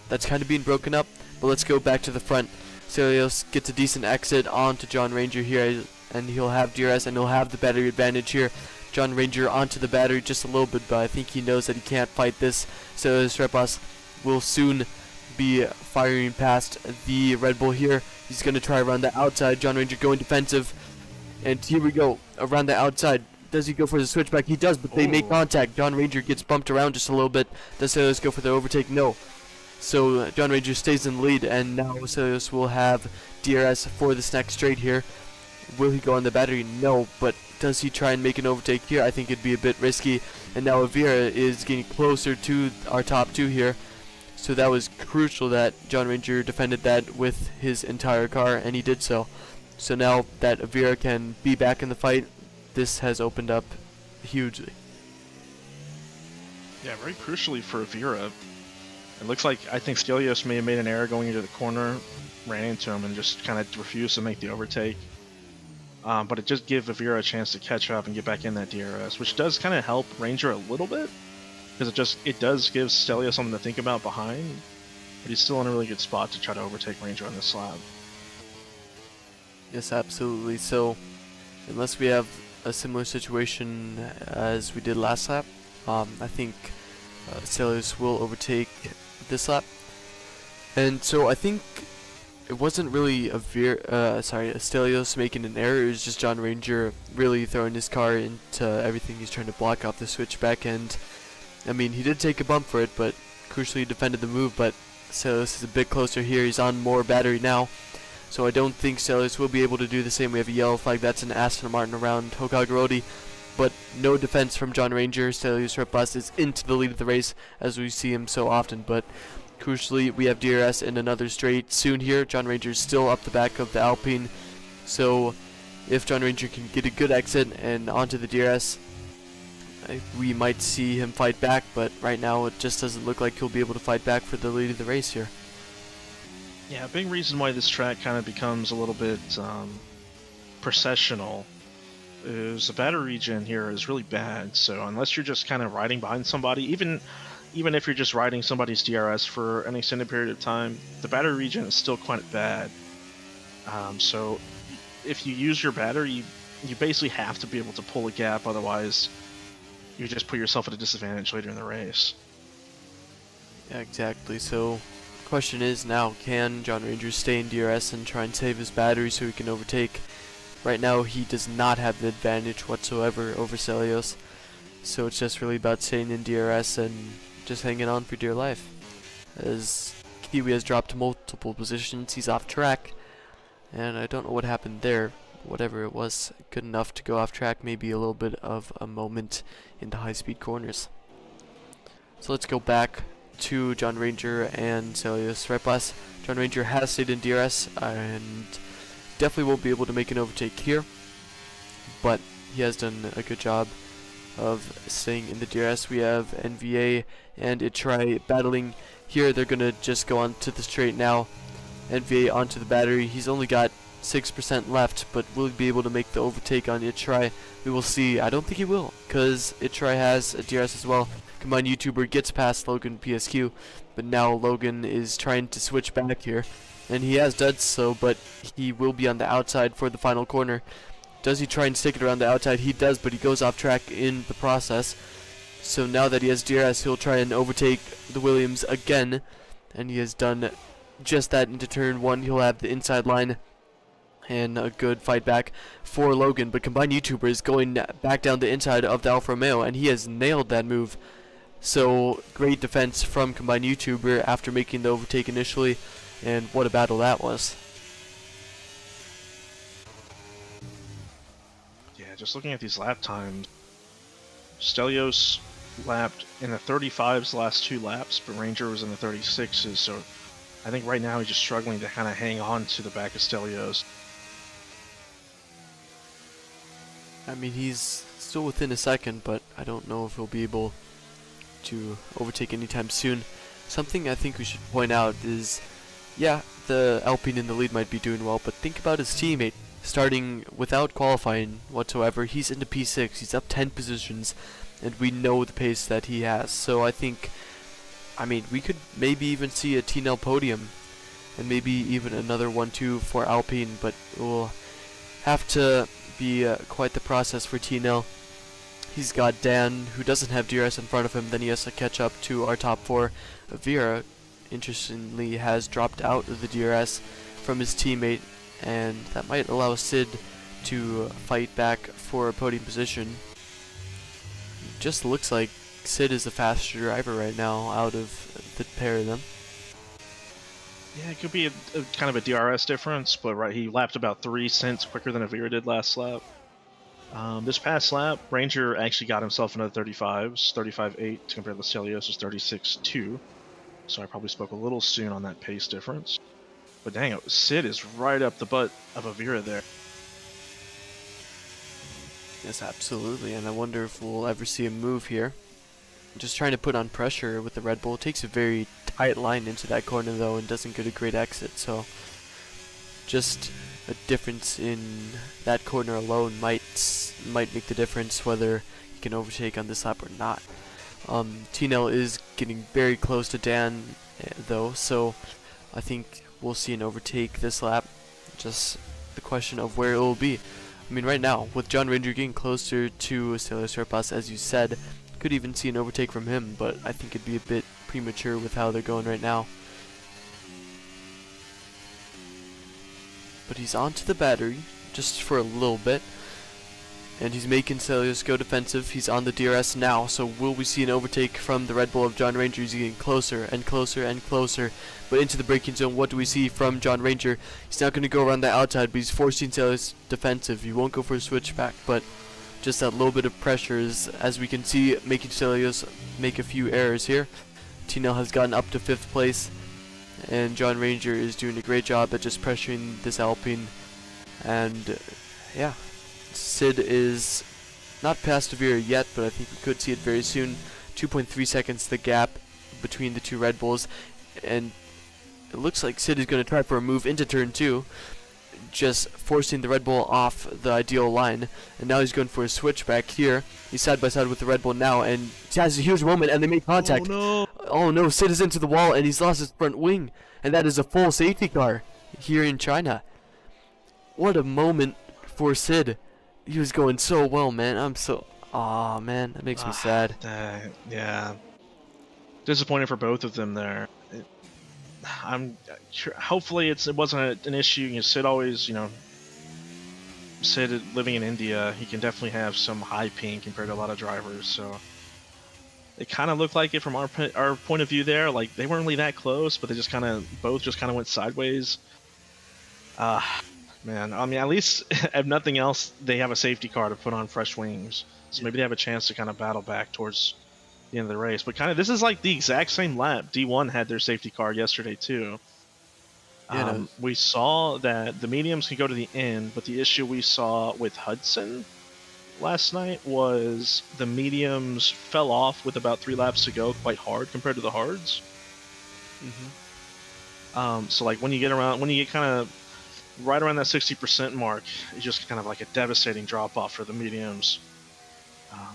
[SPEAKER 1] that's kind of being broken up. But let's go back to the front. Stelios gets a decent exit onto John Ranger here, and he'll have DRS and he'll have the battery advantage here. John Ranger onto the battery just a little bit, but I think he knows that he can't fight this. Stelios Repas will soon be firing past the Red Bull here. He's going to try around the outside. John Ranger going defensive, and here we go around the outside. Does he go for the switchback? He does, but they make contact. John Ranger gets bumped around just a little bit. Does Stelios go for the overtake? No. So John Ranger stays in the lead, and now Stelios will have DRS for this next straight here. Will he go on the battery? No, but does he try and make an overtake here? I think it'd be a bit risky. And now Avira is getting closer to our top 2 here. So that was crucial that John Ranger defended that with his entire car, and he did so. So now that Avira can be back in the fight, this has opened up hugely.
[SPEAKER 2] Yeah, very crucially for Avira. It looks like I think Stelios may have made an error going into the corner, ran into him, and just kind of refused to make the overtake. But it just gave Avira a chance to catch up and get back in that DRS, which does kind of help Ranger a little bit, because it does give Stelios something to think about behind. But he's still in a really good spot to try to overtake Ranger on this lap.
[SPEAKER 1] Yes, absolutely. So unless we have a similar situation as we did last lap, I think Stelios will overtake this lap. And so I think it wasn't really a Stelios making an error. It was just John Ranger really throwing his car into everything. He's trying to block off the switchback, and I mean, he did take a bump for it, but crucially defended the move. But Stelios is a bit closer here. He's on more battery now, so I don't think Stelios will be able to do the same. We have a yellow flag. That's an Aston Martin around Hokage, but no defense from John Ranger. Stelios Red Bus is into the lead of the race, as we see him so often, but crucially, we have DRS in another straight soon here. John Ranger is still up the back of the Alpine, so if John Ranger can get a good exit and onto the DRS, we might see him fight back, but right now it just doesn't look like he'll be able to fight back for the lead of the race here.
[SPEAKER 2] Yeah, a big reason why this track kind of becomes a little bit processional is the battery regen here is really bad, so unless you're just kind of riding behind somebody, even if you're just riding somebody's DRS for an extended period of time, the battery regen is still quite bad. So if you use your battery, you basically have to be able to pull a gap, otherwise you just put yourself at a disadvantage later in the race.
[SPEAKER 1] Yeah, exactly. So the question is now, can John Ranger stay in DRS and try and save his battery so he can overtake? Right now he does not have the advantage whatsoever over Stelios, so it's just really about staying in DRS and just hanging on for dear life. As Kiwi has dropped to multiple positions, he's off track, and I don't know what happened there. Whatever it was, good enough to go off track, maybe a little bit of a moment in the high-speed corners. So let's go back to John Ranger and Stelios Red Bus. John Ranger has stayed in DRS and definitely won't be able to make an overtake here, but he has done a good job of staying in the DRS. We have NVA and Itrai battling here. They're gonna just go on to the straight now. NVA onto the battery. He's only got 6% left, but will he be able to make the overtake on Itrai? We will see. I don't think he will, because Itrai has a DRS as well. Combined YouTuber gets past Logan PSQ, but now Logan is trying to switch back here, and he has done so, but he will be on the outside for the final corner. Does he try and stick it around the outside? He does, but he goes off track in the process. So now that he has DRS, he'll try and overtake the Williams again, and he has done just that into turn 1. He'll have the inside line and a good fight back for Logan, but Combined YouTuber is going back down the inside of the Alfa Romeo, and he has nailed that move. So great defense from Combined YouTuber after making the overtake initially, and what a battle that was.
[SPEAKER 2] Just looking at these lap times, Stelios lapped in the 35s the last 2 laps, but Ranger was in the 36s, so I think right now he's just struggling to kind of hang on to the back of Stelios.
[SPEAKER 1] I mean, he's still within a second, but I don't know if he'll be able to overtake anytime soon. Something I think we should point out is, yeah, the Alpine in the lead might be doing well, but think about his teammate. Starting without qualifying whatsoever, he's into P6, he's up 10 positions, and we know the pace that he has. So I think, I mean, we could maybe even see a TNL podium, and maybe even another 1-2 for Alpine, but it will have to be quite the process for TNL. He's got Dan, who doesn't have DRS in front of him, then he has to catch up to our top 4. Vera, interestingly, has dropped out of the DRS from his teammate, and that might allow Sid to fight back for a podium position. It just looks like Sid is the faster driver right now out of the pair of them.
[SPEAKER 2] Yeah, it could be a kind of a DRS difference, but right, he lapped about 3 cents quicker than Avira did last lap. This past lap, Ranger actually got himself into the 35s, 35.8 compared to Stelios' 36.2. So I probably spoke a little soon on that pace difference. But dang it, Sid is right up the butt of Avira there.
[SPEAKER 1] Yes, absolutely, and I wonder if we'll ever see him move here. Just trying to put on pressure with the Red Bull. It takes a very tight line into that corner though and doesn't get a great exit, so just a difference in that corner alone might make the difference whether he can overtake on this lap or not. TNL is getting very close to Dan though, so I think we'll see an overtake this lap. Just the question of where it will be. I mean, right now, with John Ranger getting closer to Stelios Serpas, as you said, could even see an overtake from him, but I think it'd be a bit premature with how they're going right now. But he's onto the battery, just for a little bit. And he's making Stelios go defensive. He's on the DRS now, so will we see an overtake from the Red Bull of John Ranger? He's getting closer and closer and closer. But into the braking zone, what do we see from John Ranger? He's not going to go around the outside, but he's forcing Stelios defensive. He won't go for a switchback, but just that little bit of pressure is, as we can see, making Stelios make a few errors here. Tinel has gotten up to 5th place, and John Ranger is doing a great job at just pressuring this Alpine. And yeah, Sid is not past Avira yet, but I think we could see it very soon. 2.3 seconds the gap between the two Red Bulls, and it looks like Sid is going to try for a move into turn 2, just forcing the Red Bull off the ideal line. And now he's going for a switchback here. He's side by side with the Red Bull now, and he has a huge moment, and they make contact. Oh no, Sid is into the wall, and he's lost his front wing, and that is a full safety car here in China. What a moment for Sid. He was going so well, man. Aw, man, that makes me sad.
[SPEAKER 2] Yeah. Disappointed for both of them there. I'm sure, hopefully it wasn't an issue. You know, Sid always, Sid living in India, he can definitely have some high ping compared to a lot of drivers. So it kind of looked like it from our point of view there. Like they weren't really that close, but they just both went sideways. Man, I mean, at least if nothing else, they have a safety car to put on fresh wings, so maybe they have a chance to kind of battle back towards the end of the race. But this is like the exact same lap. D1 had their safety car yesterday too.
[SPEAKER 1] Yeah,
[SPEAKER 2] we saw that the mediums can go to the end, but the issue we saw with Hudson last night was the mediums fell off with about 3 laps to go quite hard compared to the hards. So like when you get kind of right around that 60% mark, it's just kind of like a devastating drop off for the mediums.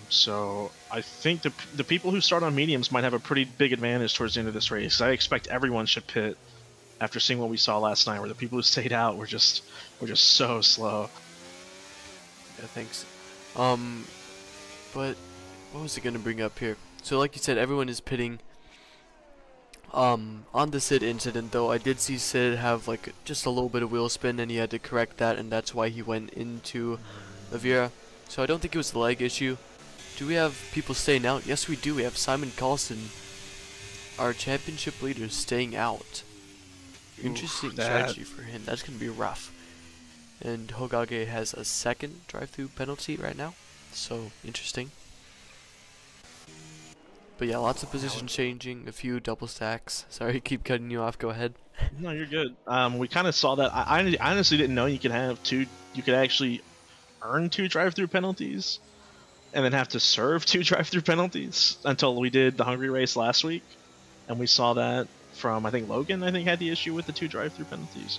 [SPEAKER 2] So I think the people who start on mediums might have a pretty big advantage towards the end of this race. I expect everyone should pit after seeing what we saw last night, where the people who stayed out were just so slow.
[SPEAKER 1] Yeah, thanks. But what was I gonna bring up here? So like you said, everyone is pitting. On the Sid incident though, I did see Sid have like just a little bit of wheel spin, and he had to correct that, and that's why he went into Avira. So I don't think it was the leg issue. Do we have people staying out? Yes, we do. We have Simon Carlson, our championship leader, staying out. Interesting strategy for him. That's gonna be rough. And Hogage has a 2nd drive-through penalty right now, so interesting. But yeah, lots of position changing, a few double stacks. Sorry, keep cutting you off. Go ahead.
[SPEAKER 2] No, you're good. We kind of saw that. I honestly didn't know you could have two. You could actually earn 2 drive-through penalties, and then have to serve 2 drive-through penalties until we did the Hungary race last week, and we saw that from I think Logan. I think had the issue with the 2 drive-through penalties.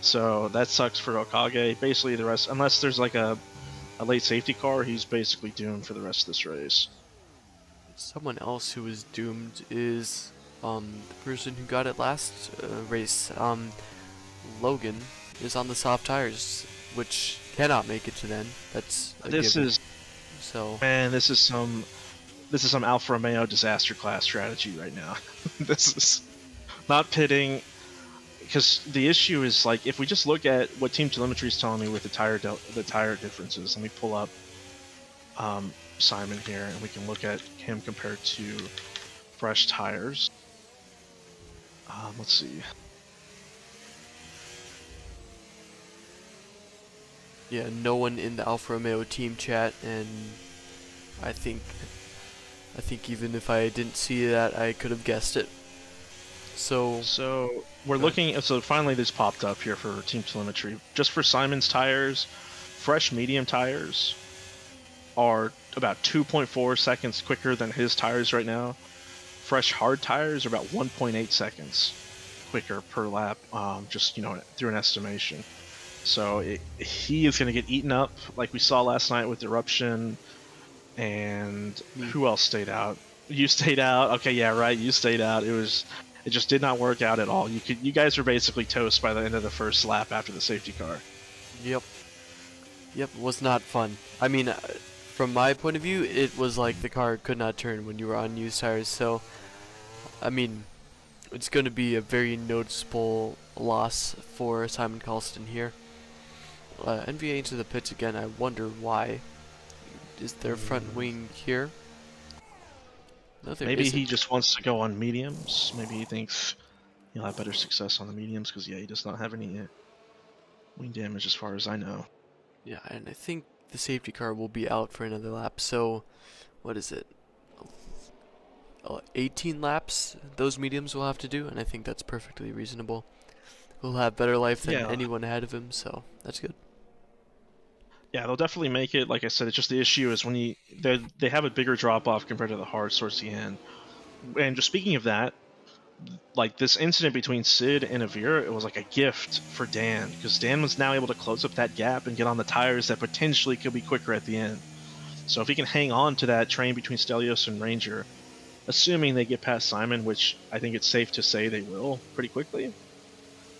[SPEAKER 2] So that sucks for Okage. Basically, the rest, unless there's like a late safety car, he's basically doomed for the rest of this race.
[SPEAKER 1] Someone else who is doomed is the person who got it last race. Logan is on the soft tires, which cannot make it to the end. That's a given.
[SPEAKER 2] This is some Alfa Romeo disaster class strategy right now. This is not pitting, because the issue is like if we just look at what team telemetry is telling me with the tire differences. Let me pull up Simon here, and we can look at him compared to fresh tires. Let's see.
[SPEAKER 1] Yeah, no one in the Alfa Romeo team chat, and I think even if I didn't see that, I could have guessed it. So we're looking. So finally, this popped up here for team telemetry. Just for Simon's tires, fresh medium tires are about 2.4 seconds quicker than his tires right now. Fresh hard tires are about 1.8 seconds quicker per lap, just through an estimation. So he is going to get eaten up like we saw last night with Eruption. And who else stayed out? You stayed out. Okay, yeah, right. You stayed out. It just did not work out at all. You guys were basically toast by the end of the first lap after the safety car. Yep. Yep, was not fun. I mean, from my point of view, it was like the car could not turn when you were on used tires. So, I mean, it's going to be a very noticeable loss for Simon Colston here. NVA into the pits again. I wonder why. Is their front wing here? No, there
[SPEAKER 2] Maybe
[SPEAKER 1] isn't.
[SPEAKER 2] he just wants to go on mediums. Maybe he thinks he'll have better success on the mediums because, yeah, he does not have any wing damage as far as I know.
[SPEAKER 1] Yeah, and I think the safety car will be out for another lap. So, what is it? 18 laps those mediums will have to do, and I think that's perfectly reasonable. He'll have better life than
[SPEAKER 2] Yeah.
[SPEAKER 1] anyone ahead of him, so that's good.
[SPEAKER 2] Yeah, they'll definitely make it. Like I said, it's just the issue is when they have a bigger drop off compared to the hards towards the end. And just speaking of that, like this incident between Sid and Avira, it was like a gift for Dan because Dan was now able to close up that gap and get on the tires that potentially could be quicker at the end. So if he can hang on to that train between Stelios and Ranger, assuming they get past Simon, which I think it's safe to say they will pretty quickly,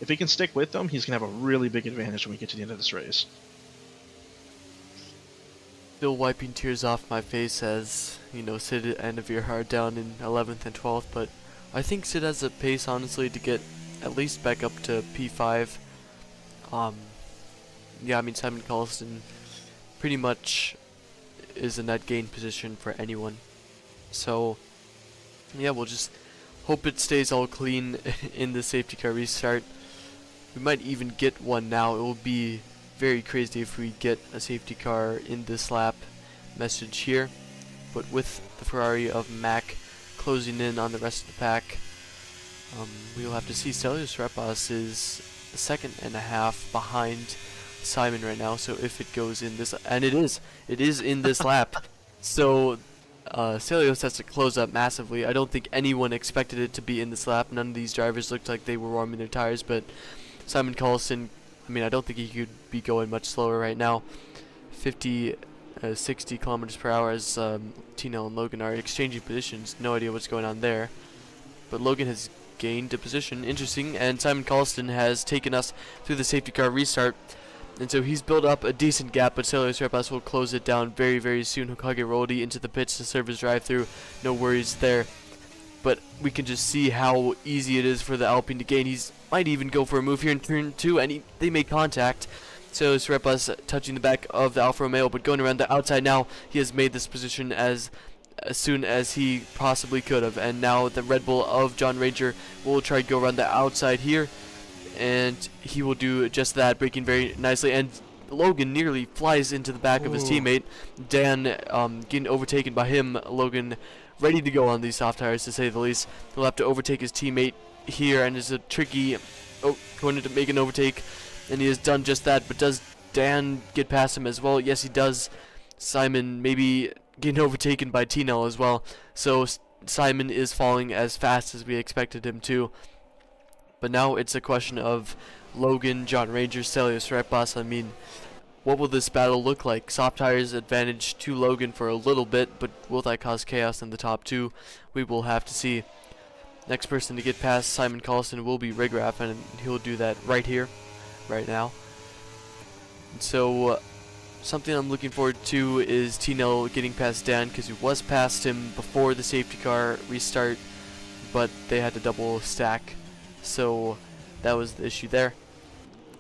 [SPEAKER 2] if he can stick with them, he's going to have a really big advantage when we get to the end of this race.
[SPEAKER 1] Still wiping tears off my face as, you know, Sid and Avir are down in 11th and 12th, but I think Sid has a pace, honestly, to get at least back up to P5. Yeah, I mean, Simon Colston pretty much is a net gain position for anyone. So, yeah, we'll just hope it stays all clean in the safety car restart. We might even get one now. It will be very crazy if we get a safety car in this lap message here. But with the Ferrari of Mac closing in on the rest of the pack, we will have to see. Stelios Repos is a second and a half behind Simon right now, so if it goes in this, and it is in this lap, so Stelios has to close up massively. I don't think anyone expected it to be in this lap. None of these drivers looked like they were warming their tires, but Simon Colston, I mean, I don't think he could be going much slower right now. 60 kilometers per hour as Tino and Logan are exchanging positions. No idea what's going on there, but Logan has gained a position. Interesting, and Simon Colston has taken us through the safety car restart. And so he's built up a decent gap, but Stelios Repos will close it down very, very soon. Hokage Roldy into the pits to serve his drive-through. No worries there. But we can just see how easy it is for the Alpine to gain. He's might even go for a move here in turn 2, and they make contact. Stelios Repos touching the back of the Alfa Romeo, but going around the outside now. He has made this position as soon as he possibly could have. And now the Red Bull of John Ranger will try to go around the outside here. And he will do just that, braking very nicely, and Logan nearly flies into the back of his teammate. Dan getting overtaken by him. Logan ready to go on these soft tires, to say the least. He'll have to overtake his teammate here, and it's a tricky going to make an overtake, and he has done just that. But does Dan get past him as well? Yes, he does. Simon maybe getting overtaken by Tino as well, so Simon is falling as fast as we expected him to. But now it's a question of Logan, John Ranger, Stelios Repos. I mean, what will this battle look like? Soft tires advantage to Logan for a little bit, but will that cause chaos in the top two? We will have to see. Next person to get past Simon Colston will be Rigraff, and he'll do that right here, right now. And so, something I'm looking forward to is Tino getting past Dan, because he was past him before the safety car restart, but they had to double stack. So that was the issue there.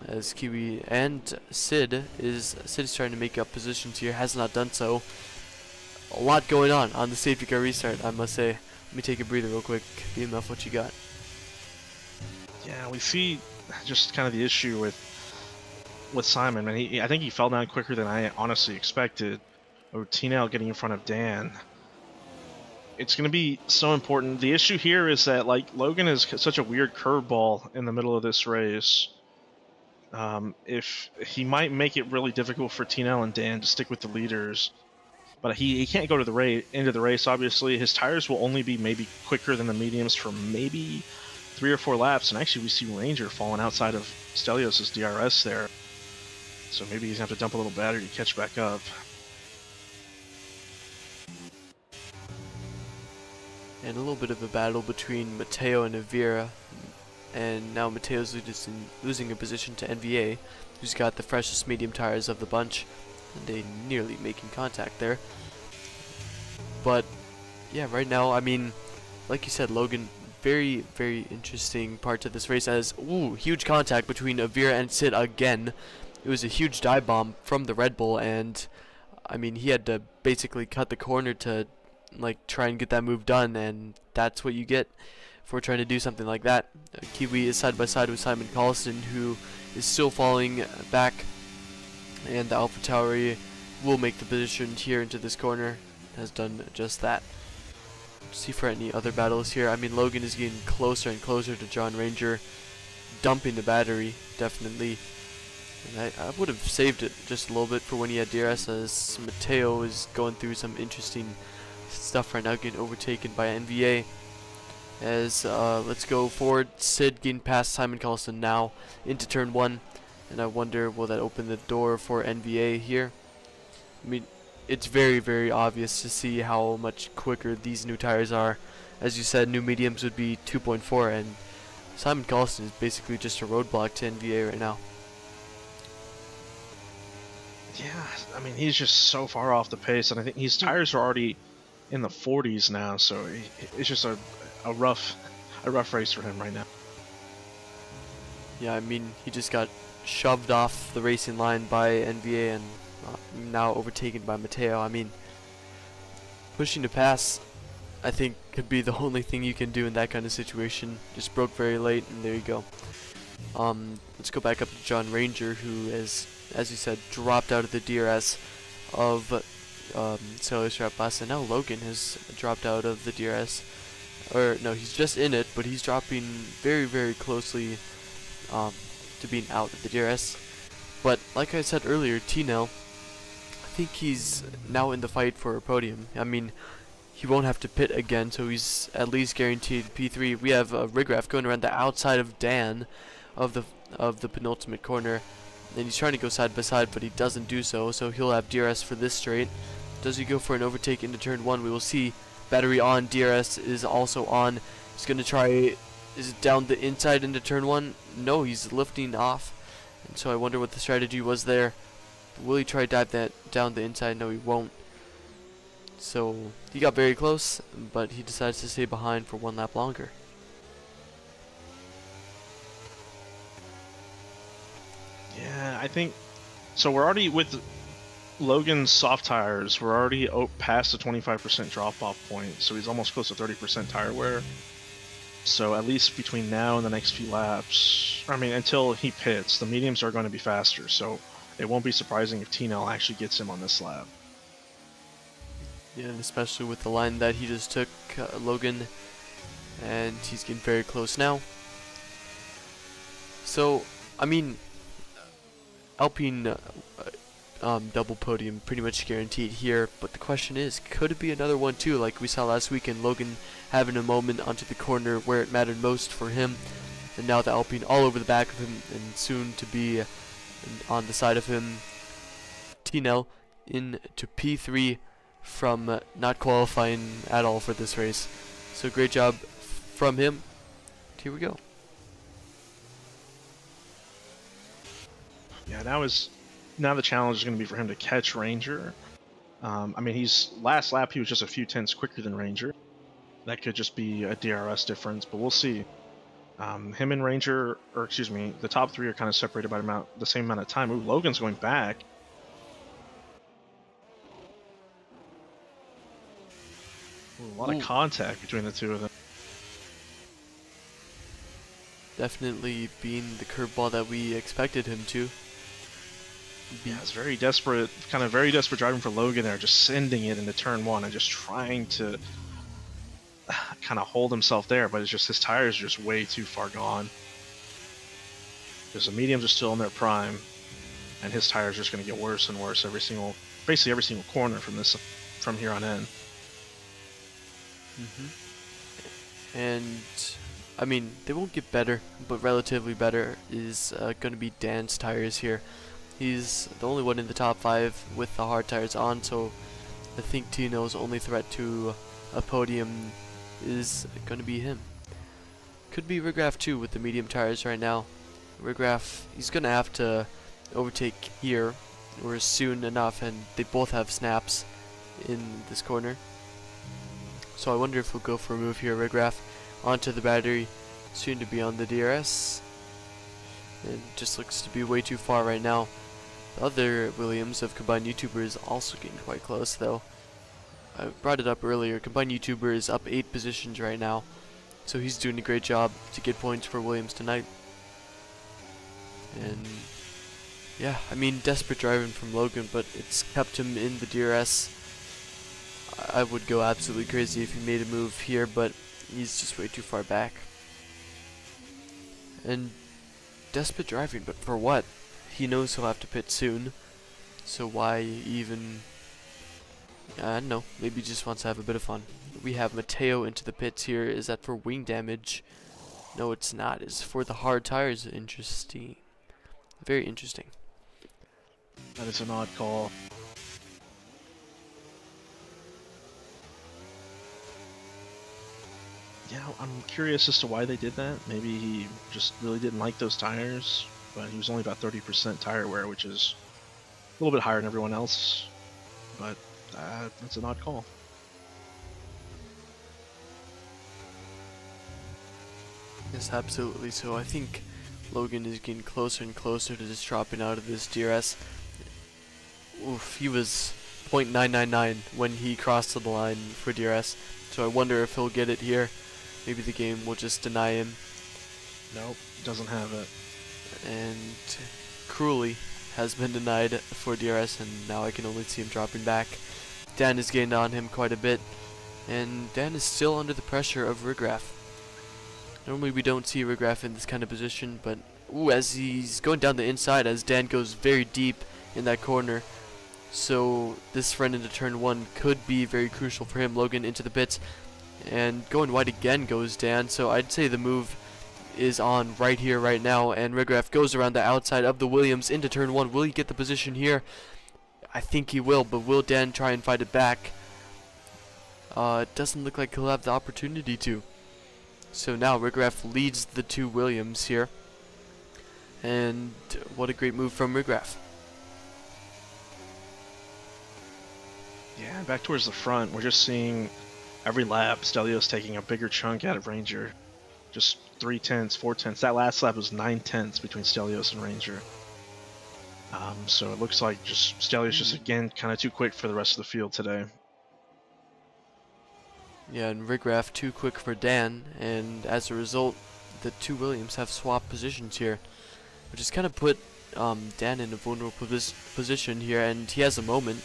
[SPEAKER 1] As Kiwi and Sid is trying to make up positions here, has not done so. A lot going on the safety car restart, I must say. Let me take a breather real quick. BMF, what you got?
[SPEAKER 2] Yeah, we see just kind of the issue with Simon. Man, I think he fell down quicker than I honestly expected. Or Tino getting in front of Dan. It's going to be so important. The issue here is that, like, Logan is such a weird curveball in the middle of this race. If he might make it really difficult for Tino and Dan to stick with the leaders, but he can't go to the end of the race. Obviously, his tires will only be maybe quicker than the mediums for maybe 3 or 4 laps. And actually, we see Ranger falling outside of Stelios' DRS there, so maybe he's going to have to dump a little battery to catch back up.
[SPEAKER 1] And a little bit of a battle between Mateo and Avira. and now Mateo's losing a position to NVA, who's got the freshest medium tires of the bunch, and they nearly making contact there. But yeah, right now, I mean, like you said, Logan, very, very interesting part to this race as, ooh, huge contact between Avira and Sid again. It was a huge dive bomb from the Red Bull, and I mean, he had to basically cut the corner to like try and get that move done, and that's what you get for trying to do something like that. Kiwi is side by side with Simon Colston, who is still falling back, and the AlphaTauri will make the position here into this corner. Has done just that. See for any other battles here. I mean, Logan is getting closer and closer to John Ranger, dumping the battery, definitely. And I would have saved it just a little bit for when he had DRS, as Mateo is going through some interesting stuff right now, getting overtaken by NVA. As let's go forward, Sid getting past Simon Colston now into turn 1, and I wonder, will that open the door for NVA here? I mean, it's very, very obvious to see how much quicker these new tires are. As you said, new mediums would be 2.4, and Simon Colston is basically just a roadblock to NVA right now.
[SPEAKER 2] Yeah, I mean, he's just so far off the pace, and I think his tires are already in the 40s now, so it's just a rough race for him right now.
[SPEAKER 1] Yeah, I mean, he just got shoved off the racing line by NVA and now overtaken by Mateo. I mean, pushing to pass, I think, could be the only thing you can do in that kind of situation. Just broke very late, and there you go. Let's go back up to John Ranger, who is, as you said, dropped out of the DRS of Cellular Strap Bus, and now Logan has dropped out of the DRS. Or, no, he's just in it, but he's dropping very, very closely to being out of the DRS. But, like I said earlier, T-Nell, I think he's now in the fight for a podium. I mean, he won't have to pit again, so he's at least guaranteed P3. We have Rigraph going around the outside of Dan of the penultimate corner, and he's trying to go side by side, but he doesn't do so, so he'll have DRS for this straight. Does he go for an overtake into turn 1? We will see. Battery on, DRS is also on. He's going to try, is it down the inside into turn 1? No, he's lifting off, and so I wonder what the strategy was there. Will he try to dive that down the inside? No, he won't. So he got very close, but he decides to stay behind for one lap longer.
[SPEAKER 2] Yeah, I think so. We're already with Logan's soft tires. We're already past the 25% drop-off point, so he's almost close to 30% tire wear. So at least between now and the next few laps, I mean, until he pits, the mediums are going to be faster. So it won't be surprising if T-Nell actually gets him on this lap.
[SPEAKER 1] Yeah, and especially with the line that he just took, Logan, and he's getting very close now. So, I mean, Alpine double podium pretty much guaranteed here, but the question is, could it be another one too, like we saw last weekend, Logan having a moment onto the corner where it mattered most for him, and now the Alpine all over the back of him, and soon to be on the side of him. T-Nell into P3 from not qualifying at all for this race. So great job from him. Here we go.
[SPEAKER 2] Yeah, now the challenge is going to be for him to catch Ranger. I mean, last lap he was just a few tenths quicker than Ranger. That could just be a DRS difference, but we'll see. Him and Ranger, or excuse me, the top three are kind of separated by the same amount of time. Ooh, Logan's going back. Ooh, a lot of contact between the two of them.
[SPEAKER 1] Definitely being the curveball that we expected him to.
[SPEAKER 2] Yeah, it's very desperate driving for Logan there, just sending it into turn 1 and just trying to kind of hold himself there, but it's just his tires are just way too far gone. Because the mediums are still in their prime, and his tires are just going to get worse and worse basically every single corner from here on in.
[SPEAKER 1] And I mean, they won't get better, but relatively better is going to be Dan's tires here. He's the only one in the top 5 with the hard tires on, so I think T-Nell's only threat to a podium is going to be him. Could be Rigraff too with the medium tires right now. Rigraff, he's gonna have to overtake here or soon enough, and they both have snaps in this corner. So I wonder if we'll go for a move here. Rigraff onto the battery, soon to be on the DRS. And just looks to be way too far right now. The other Williams of Combined YouTuber is also getting quite close though. I brought it up earlier, Combined YouTuber is up 8 positions right now. So he's doing a great job to get points for Williams tonight. And yeah, I mean, desperate driving from Logan, but it's kept him in the DRS. I would go absolutely crazy if he made a move here, but he's just way too far back. And desperate driving, but for what? He knows he'll have to pit soon, so why even... I don't know, maybe he just wants to have a bit of fun. We have Mateo into the pits here. Is that for wing damage? No, it's not. It's for the hard tires. Interesting. Very interesting.
[SPEAKER 2] That is an odd call. Yeah, I'm curious as to why they did that. Maybe he just really didn't like those tires, but he was only about 30% tire wear, which is a little bit higher than everyone else. But that's an odd call.
[SPEAKER 1] Yes, absolutely. So I think Logan is getting closer and closer to just dropping out of this DRS. Oof, he was 0.999 when he crossed the line for DRS. So I wonder if he'll get it here. Maybe the game will just deny him.
[SPEAKER 2] Nope, doesn't have it.
[SPEAKER 1] And cruelly has been denied for DRS, and now I can only see him dropping back. Dan is getting on him quite a bit, and Dan is still under the pressure of Rigraff. Normally we don't see Rigraff in this kind of position, but ooh, as he's going down the inside, as Dan goes very deep in that corner. So this run into turn 1 could be very crucial for him. Logan into the pits, and going wide again goes Dan. So I'd say the move is on right here, right now, and Rigraff goes around the outside of the Williams into turn 1. Will he get the position here? I think he will, but will Dan try and fight it back? It doesn't look like he'll have the opportunity to. So now Rigraff leads the two Williams here. And what a great move from Rigraff.
[SPEAKER 2] Yeah, back towards the front, we're just seeing every lap Stelios taking a bigger chunk out of Ranger. Just 3/10, 4/10. That last lap was 9/10 between Stelios and Ranger. So it looks like just Stelios just again kind of too quick for the rest of the field today.
[SPEAKER 1] Yeah, and Rigraff too quick for Dan, and as a result, the two Williams have swapped positions here, which has kind of put Dan in a vulnerable position here, and he has a moment.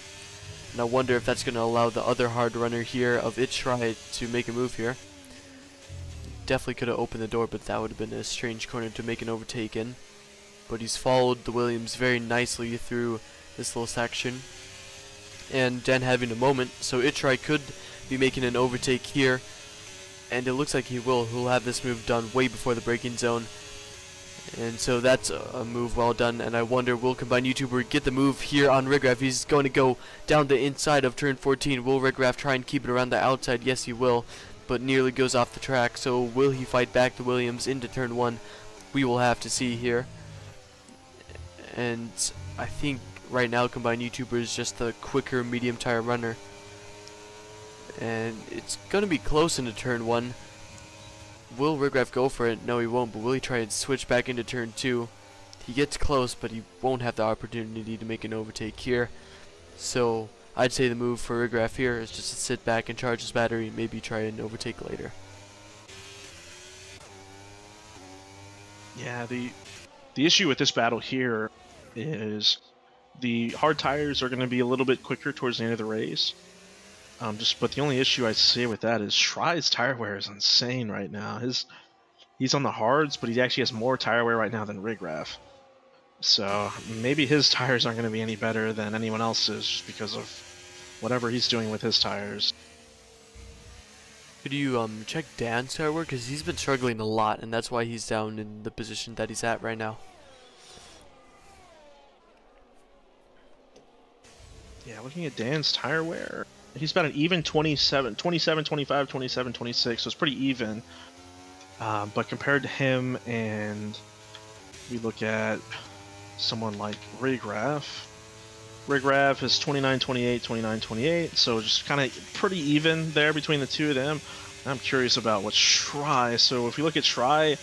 [SPEAKER 1] And I wonder if that's going to allow the other hard runner here of Itchry to make a move here. Definitely could have opened the door, but that would have been a strange corner to make an overtake in. But he's followed the Williams very nicely through this little section. And Dan having a moment, so Itchry could be making an overtake here. And it looks like he will. He'll have this move done way before the braking zone. And so that's a move well done, and I wonder, will Combined YouTuber get the move here on Rigraff? He's going to go down the inside of turn 14. Will Rigraff try and keep it around the outside? Yes, he will, but nearly goes off the track. So will he fight back the Williams into turn 1? We will have to see here. And I think right now Combined YouTuber is just the quicker medium tire runner. And it's going to be close into turn 1. Will Rigraff go for it? No, he won't, but will he try and switch back into turn 2? He gets close, but he won't have the opportunity to make an overtake here. So I'd say the move for Rigraff here is just to sit back and charge his battery and maybe try and overtake later.
[SPEAKER 2] Yeah, the issue with this battle here is the hard tires are going to be a little bit quicker towards the end of the race. But the only issue I see with that is Shrai's tire wear is insane right now. He's on the hards, but he actually has more tire wear right now than Rigraff. So maybe his tires aren't going to be any better than anyone else's just because of whatever he's doing with his tires.
[SPEAKER 1] Could you check Dan's tire wear? Because he's been struggling a lot, and that's why he's down in the position that he's at right now.
[SPEAKER 2] Yeah, looking at Dan's tire wear, he's about an even 27, 25, 27, 26, so it's pretty even. But compared to him, and we look at someone like Rigraff is 29, 28, 29, 28, so just kind of pretty even there between the two of them. I'm curious about what Shry. So if we look at Shry,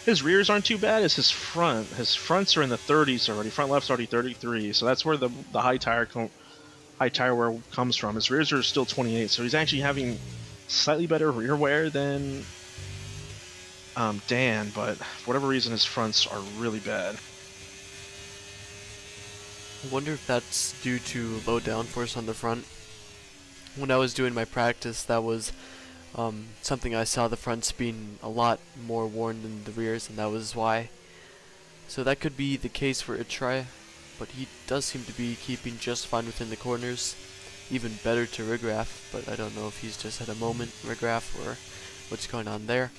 [SPEAKER 2] his rears aren't too bad. It's his front. His fronts are in the 30s already. Front left's already 33, so that's where the high tire wear comes from. His rears are still 28, so he's actually having slightly better rear wear than Dan, but for whatever reason his fronts are really bad.
[SPEAKER 1] I wonder if that's due to low downforce on the front. When I was doing my practice, that was something I saw, the fronts being a lot more worn than the rears, and that was why. So that could be the case for Itrai, but he does seem to be keeping just fine within the corners. Even better to Rigraff, but I don't know if he's just had a moment, Rigraff, or what's going on there.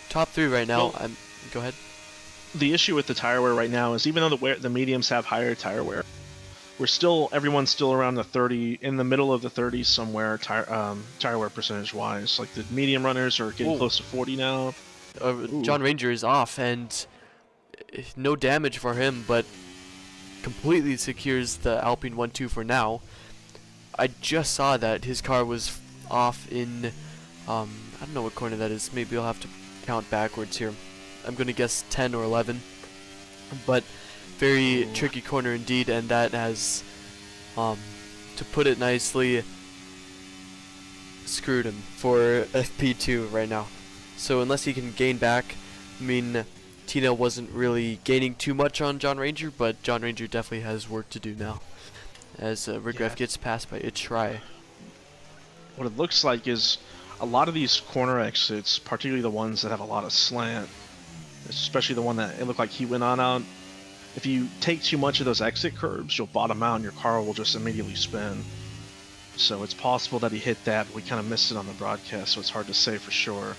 [SPEAKER 1] Top 3 right now.
[SPEAKER 2] Well,
[SPEAKER 1] go ahead.
[SPEAKER 2] The issue with the tire wear right now is even though the mediums have higher tire wear, everyone's still around the 30, in the middle of the 30s somewhere, tire wear percentage wise. Like the medium runners are getting close to 40 now.
[SPEAKER 1] John Ranger is off, and no damage for him, but completely secures the Alpine 1-2 for now. I just saw that his car was off in, I don't know what corner that is. Maybe I'll have to count backwards here. I'm going to guess 10 or 11, but very tricky corner indeed, and that has, to put it nicely, screwed him for FP2 right now. So unless he can gain back, I mean, Tino wasn't really gaining too much on John Ranger, but John Ranger definitely has work to do now, as Rigraff gets passed by Itrai.
[SPEAKER 2] What it looks like is a lot of these corner exits, particularly the ones that have a lot of slant, especially the one that it looked like he went on out, if you take too much of those exit curbs, you'll bottom out and your car will just immediately spin. So it's possible that he hit that, but we kind of missed it on the broadcast, so it's hard to say for sure.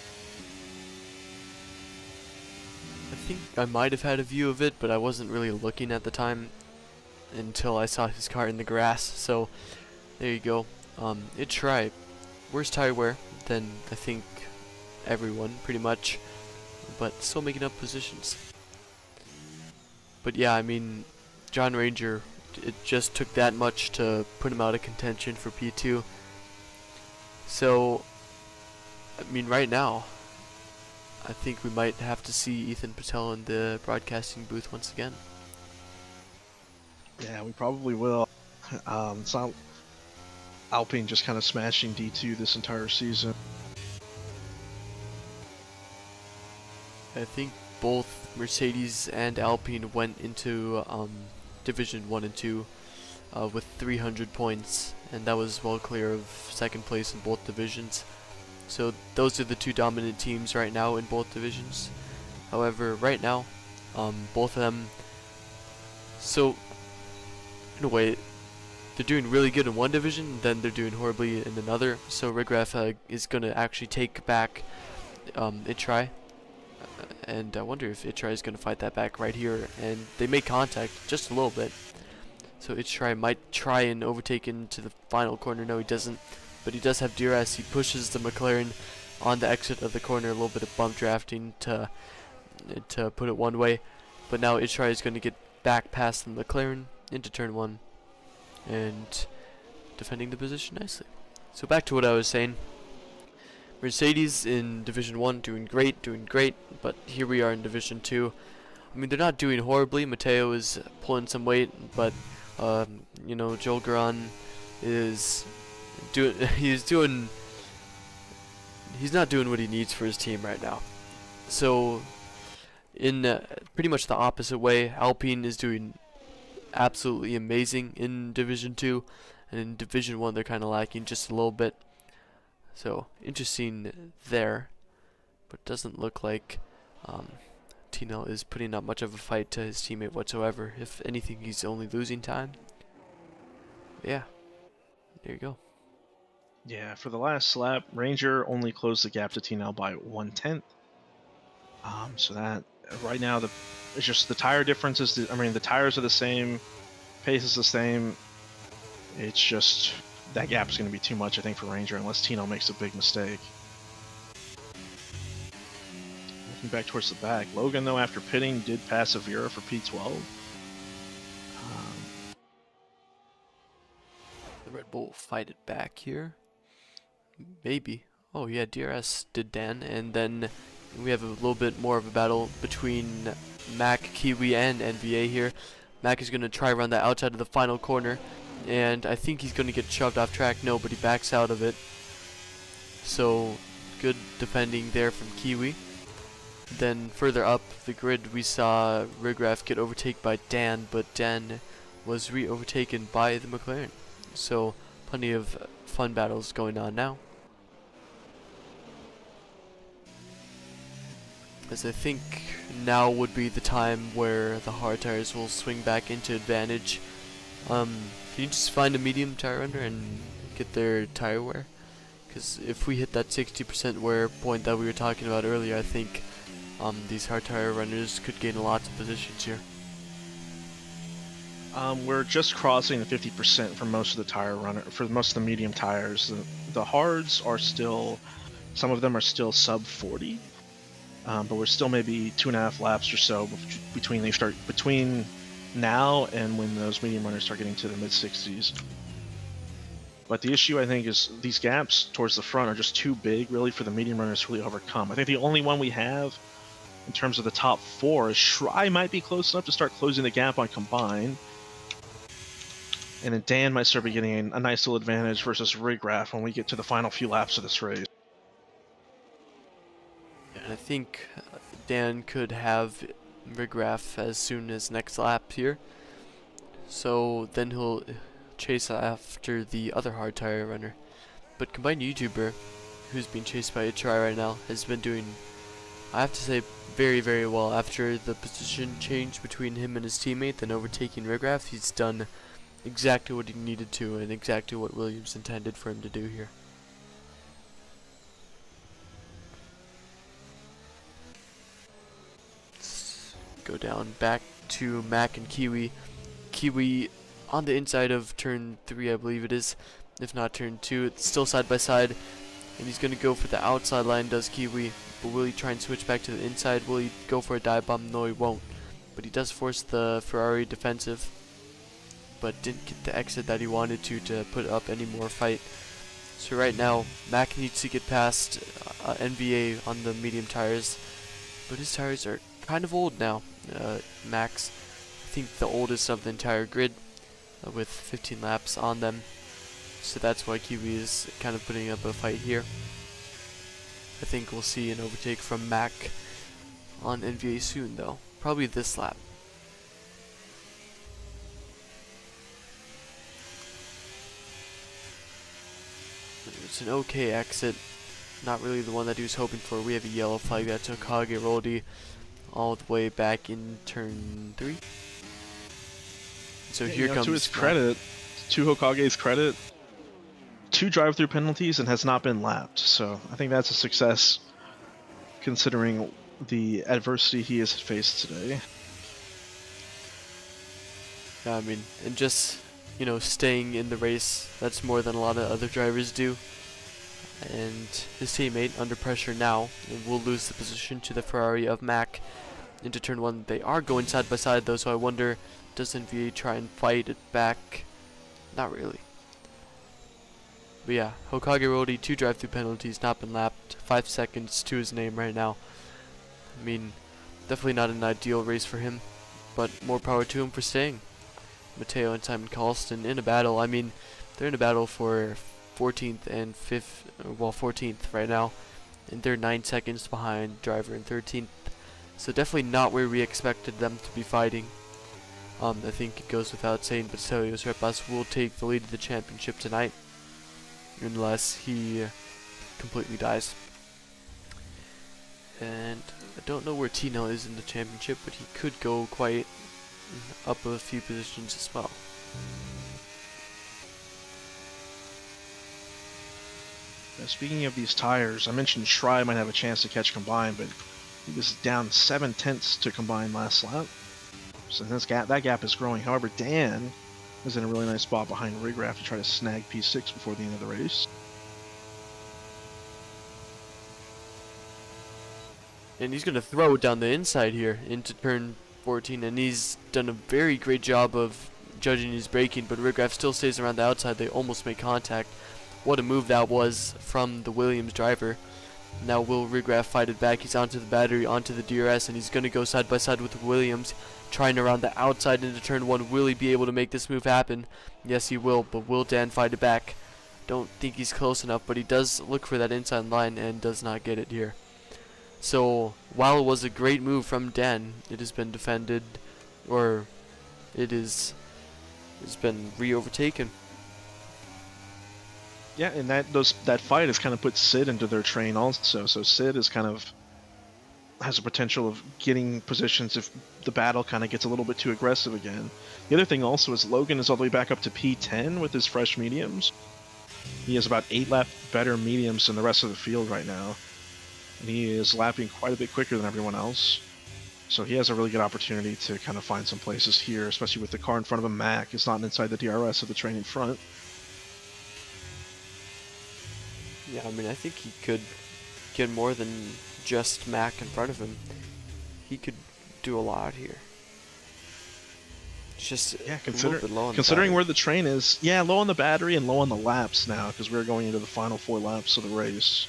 [SPEAKER 1] I think I might have had a view of it, but I wasn't really looking at the time until I saw his car in the grass. So there you go. Itrai, worse tire wear than I think everyone, pretty much, but still making up positions. But yeah, I mean, John Ranger, it just took that much to put him out of contention for P2. So, I mean, right now, I think we might have to see Ethan Patel in the broadcasting booth once again.
[SPEAKER 2] Yeah, we probably will. It's not Alpine just kind of smashing D2 this entire season.
[SPEAKER 1] I think both Mercedes and Alpine went into Division 1 and 2 with 300 points, and that was well clear of second place in both divisions. So those are the two dominant teams right now in both divisions. However, right now, both of them, so in a way, they're doing really good in one division, then they're doing horribly in another. So Rigraff is going to actually take back Itrai. And I wonder if Itrai is going to fight that back right here. And they make contact just a little bit. So Itrai might try and overtake into the final corner. No, he doesn't. But he does have DRS. He pushes the McLaren on the exit of the corner. A little bit of bump drafting to put it one way. But now Itrai is going to get back past the McLaren into turn 1. And defending the position nicely. So back to what I was saying. Mercedes in Division 1 doing great, but here we are in Division 2. I mean, they're not doing horribly. Mateo is pulling some weight, but you know, Joel Garan is he's not doing what he needs for his team right now. So in pretty much the opposite way, Alpine is doing absolutely amazing in Division 2, and in Division 1 they're kind of lacking just a little bit. So interesting there, but doesn't look like Tino is putting up much of a fight to his teammate whatsoever. If anything, he's only losing time. But yeah, there you go.
[SPEAKER 2] Yeah, for the last lap, Ranger only closed the gap to Tino by 1/10. So that right now it's just the tire differences. I mean, the tires are the same, pace is the same. It's just that gap is going to be too much, I think, for Ranger unless Tino makes a big mistake. looking back towards the back. Logan, though, after pitting, did pass Avira for P12.
[SPEAKER 1] The Red Bull fight it back here. Maybe. Oh yeah, DRS did Dan, and then we have a little bit more of a battle between Mac, Kiwi, and NVA here. Mac is going to try around the outside of the final corner, and I think he's going to get shoved off track. No, but he backs out of it. So, good defending there from Kiwi. Then further up the grid, we saw Rigraph get overtaken by Dan, but Dan was re-overtaken by the McLaren. So, plenty of fun battles going on now. As I think now would be the time where the hard tires will swing back into advantage. Can you just find a medium tire runner and get their tire wear? Because if we hit that 60% wear point that we were talking about earlier, I think these hard tire runners could gain lots of positions here.
[SPEAKER 2] We're just crossing the 50% for most of the medium tires. The hards are still, some of them are still sub 40, but we're still maybe 2.5 laps or so between now and when those medium runners start getting to the mid 60s. But the issue, I think, is these gaps towards the front are just too big, really, for the medium runners to really overcome. I think the only one we have in terms of the top 4 is Shry might be close enough to start closing the gap on combined. And then Dan might start getting a nice little advantage versus Rigraph when we get to the final few laps of this race.
[SPEAKER 1] And I think Dan could have Rigraph as soon as next lap here. So then he'll chase after the other hard tire runner. But combined YouTuber, who's being chased by a try right now, has been doing, I have to say, very, very well. After the position change between him and his teammate, then overtaking Rigraph, he's done exactly what he needed to and exactly what Williams intended for him to do here. Let's go down back to Mac and Kiwi. Kiwi on the inside of turn 3, I believe it is. If not turn 2, it's still side by side. And he's going to go for the outside line, does Kiwi. But will he try and switch back to the inside? Will he go for a dive bomb? No, he won't. But he does force the Ferrari defensive. But didn't get the exit that he wanted to put up any more fight. So right now, Mac needs to get past NVA on the medium tires. But his tires are kind of old now. Mac's, I think, the oldest of the entire grid, with 15 laps on them. So that's why Kiwi is kind of putting up a fight here. I think we'll see an overtake from Mac on NVA soon, though. Probably this lap. It's an okay exit. Not really the one that he was hoping for. We have a yellow flag that took Hage all the way back in turn 3. So here comes,
[SPEAKER 2] to his credit, to Hokage's credit, 2 drive-through penalties and has not been lapped. So I think that's a success considering the adversity he has faced today.
[SPEAKER 1] Yeah, I mean, and just, you know, staying in the race, that's more than a lot of other drivers do. And his teammate, under pressure now, will lose the position to the Ferrari of Mac into turn 1. They are going side by side though, so I wonder, does NVA try and fight it back? Not really. But yeah, Hokage Rody, 2 drive-through penalties, not been lapped, 5 seconds to his name right now. I mean, definitely not an ideal race for him, but more power to him for staying. Mateo and Simon Colston in a battle. I mean, they're in a battle for 14th and 5th, well, 14th right now, and they're 9 seconds behind driver in 13th. So definitely not where we expected them to be fighting. I think it goes without saying, but Stelios Repas will take the lead of the championship tonight, unless he completely dies. And I don't know where Tino is in the championship, but he could go quite up a few positions as well.
[SPEAKER 2] Speaking of these tires, I mentioned Shry might have a chance to catch combined, but he was down 7/10 to combine last lap. So that gap is growing. However, Dan is in a really nice spot behind Rigraph to try to snag P6 before the end of the race.
[SPEAKER 1] and he's going to throw it down the inside here into turn 14, and he's done a very great job of judging his braking, but Rigraff still stays around the outside. They almost make contact. What a move that was from the Williams driver. Now will Rigraff fight it back? He's onto the battery, onto the DRS, and he's going to go side by side with Williams, trying around the outside into turn 1. Will he be able to make this move happen? Yes, he will, but will Dan fight it back? Don't think he's close enough, but he does look for that inside line and does not get it here. So while it was a great move from Dan, it has been defended, or it's been re-overtaken.
[SPEAKER 2] Yeah, and that fight has kind of put Sid into their train also. So Sid is kind of has a potential of getting positions if the battle kind of gets a little bit too aggressive again. The other thing also is Logan is all the way back up to P10 with his fresh mediums. He has about 8 lap better mediums than the rest of the field right now. And he is lapping quite a bit quicker than everyone else. So he has a really good opportunity to kind of find some places here, especially with the car in front of him, Mac. It's not inside the DRS of the train in front.
[SPEAKER 1] Yeah, I mean, I think he could get more than just Mac in front of him. He could do a lot here. It's just
[SPEAKER 2] yeah,
[SPEAKER 1] a little bit low on
[SPEAKER 2] considering
[SPEAKER 1] the
[SPEAKER 2] where the train is. Yeah, low on the battery and low on the laps now, because we're going into the final 4 laps of the race.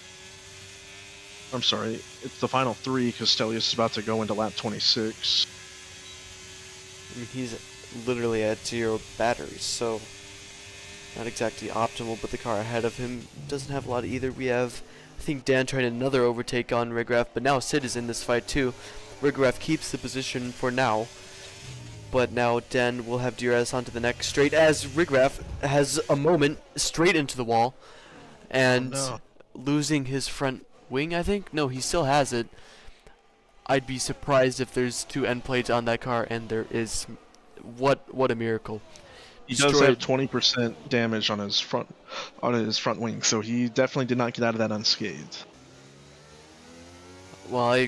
[SPEAKER 2] I'm sorry, it's the final 3 because Stelios is about to go into lap 26.
[SPEAKER 1] I mean, he's literally at 0 batteries, so not exactly optimal, but the car ahead of him doesn't have a lot either. We have, I think, Dan trying another overtake on Rigraff, but now Sid is in this fight too. Rigraff keeps the position for now, but now Dan will have DRS onto the next straight as Rigraff has a moment straight into the wall and losing his front wing, I think? No, he still has it. I'd be surprised if there's 2 end plates on that car, and there is. What a miracle.
[SPEAKER 2] He does have 20% damage on his front wing, so he definitely did not get out of that unscathed.
[SPEAKER 1] Well,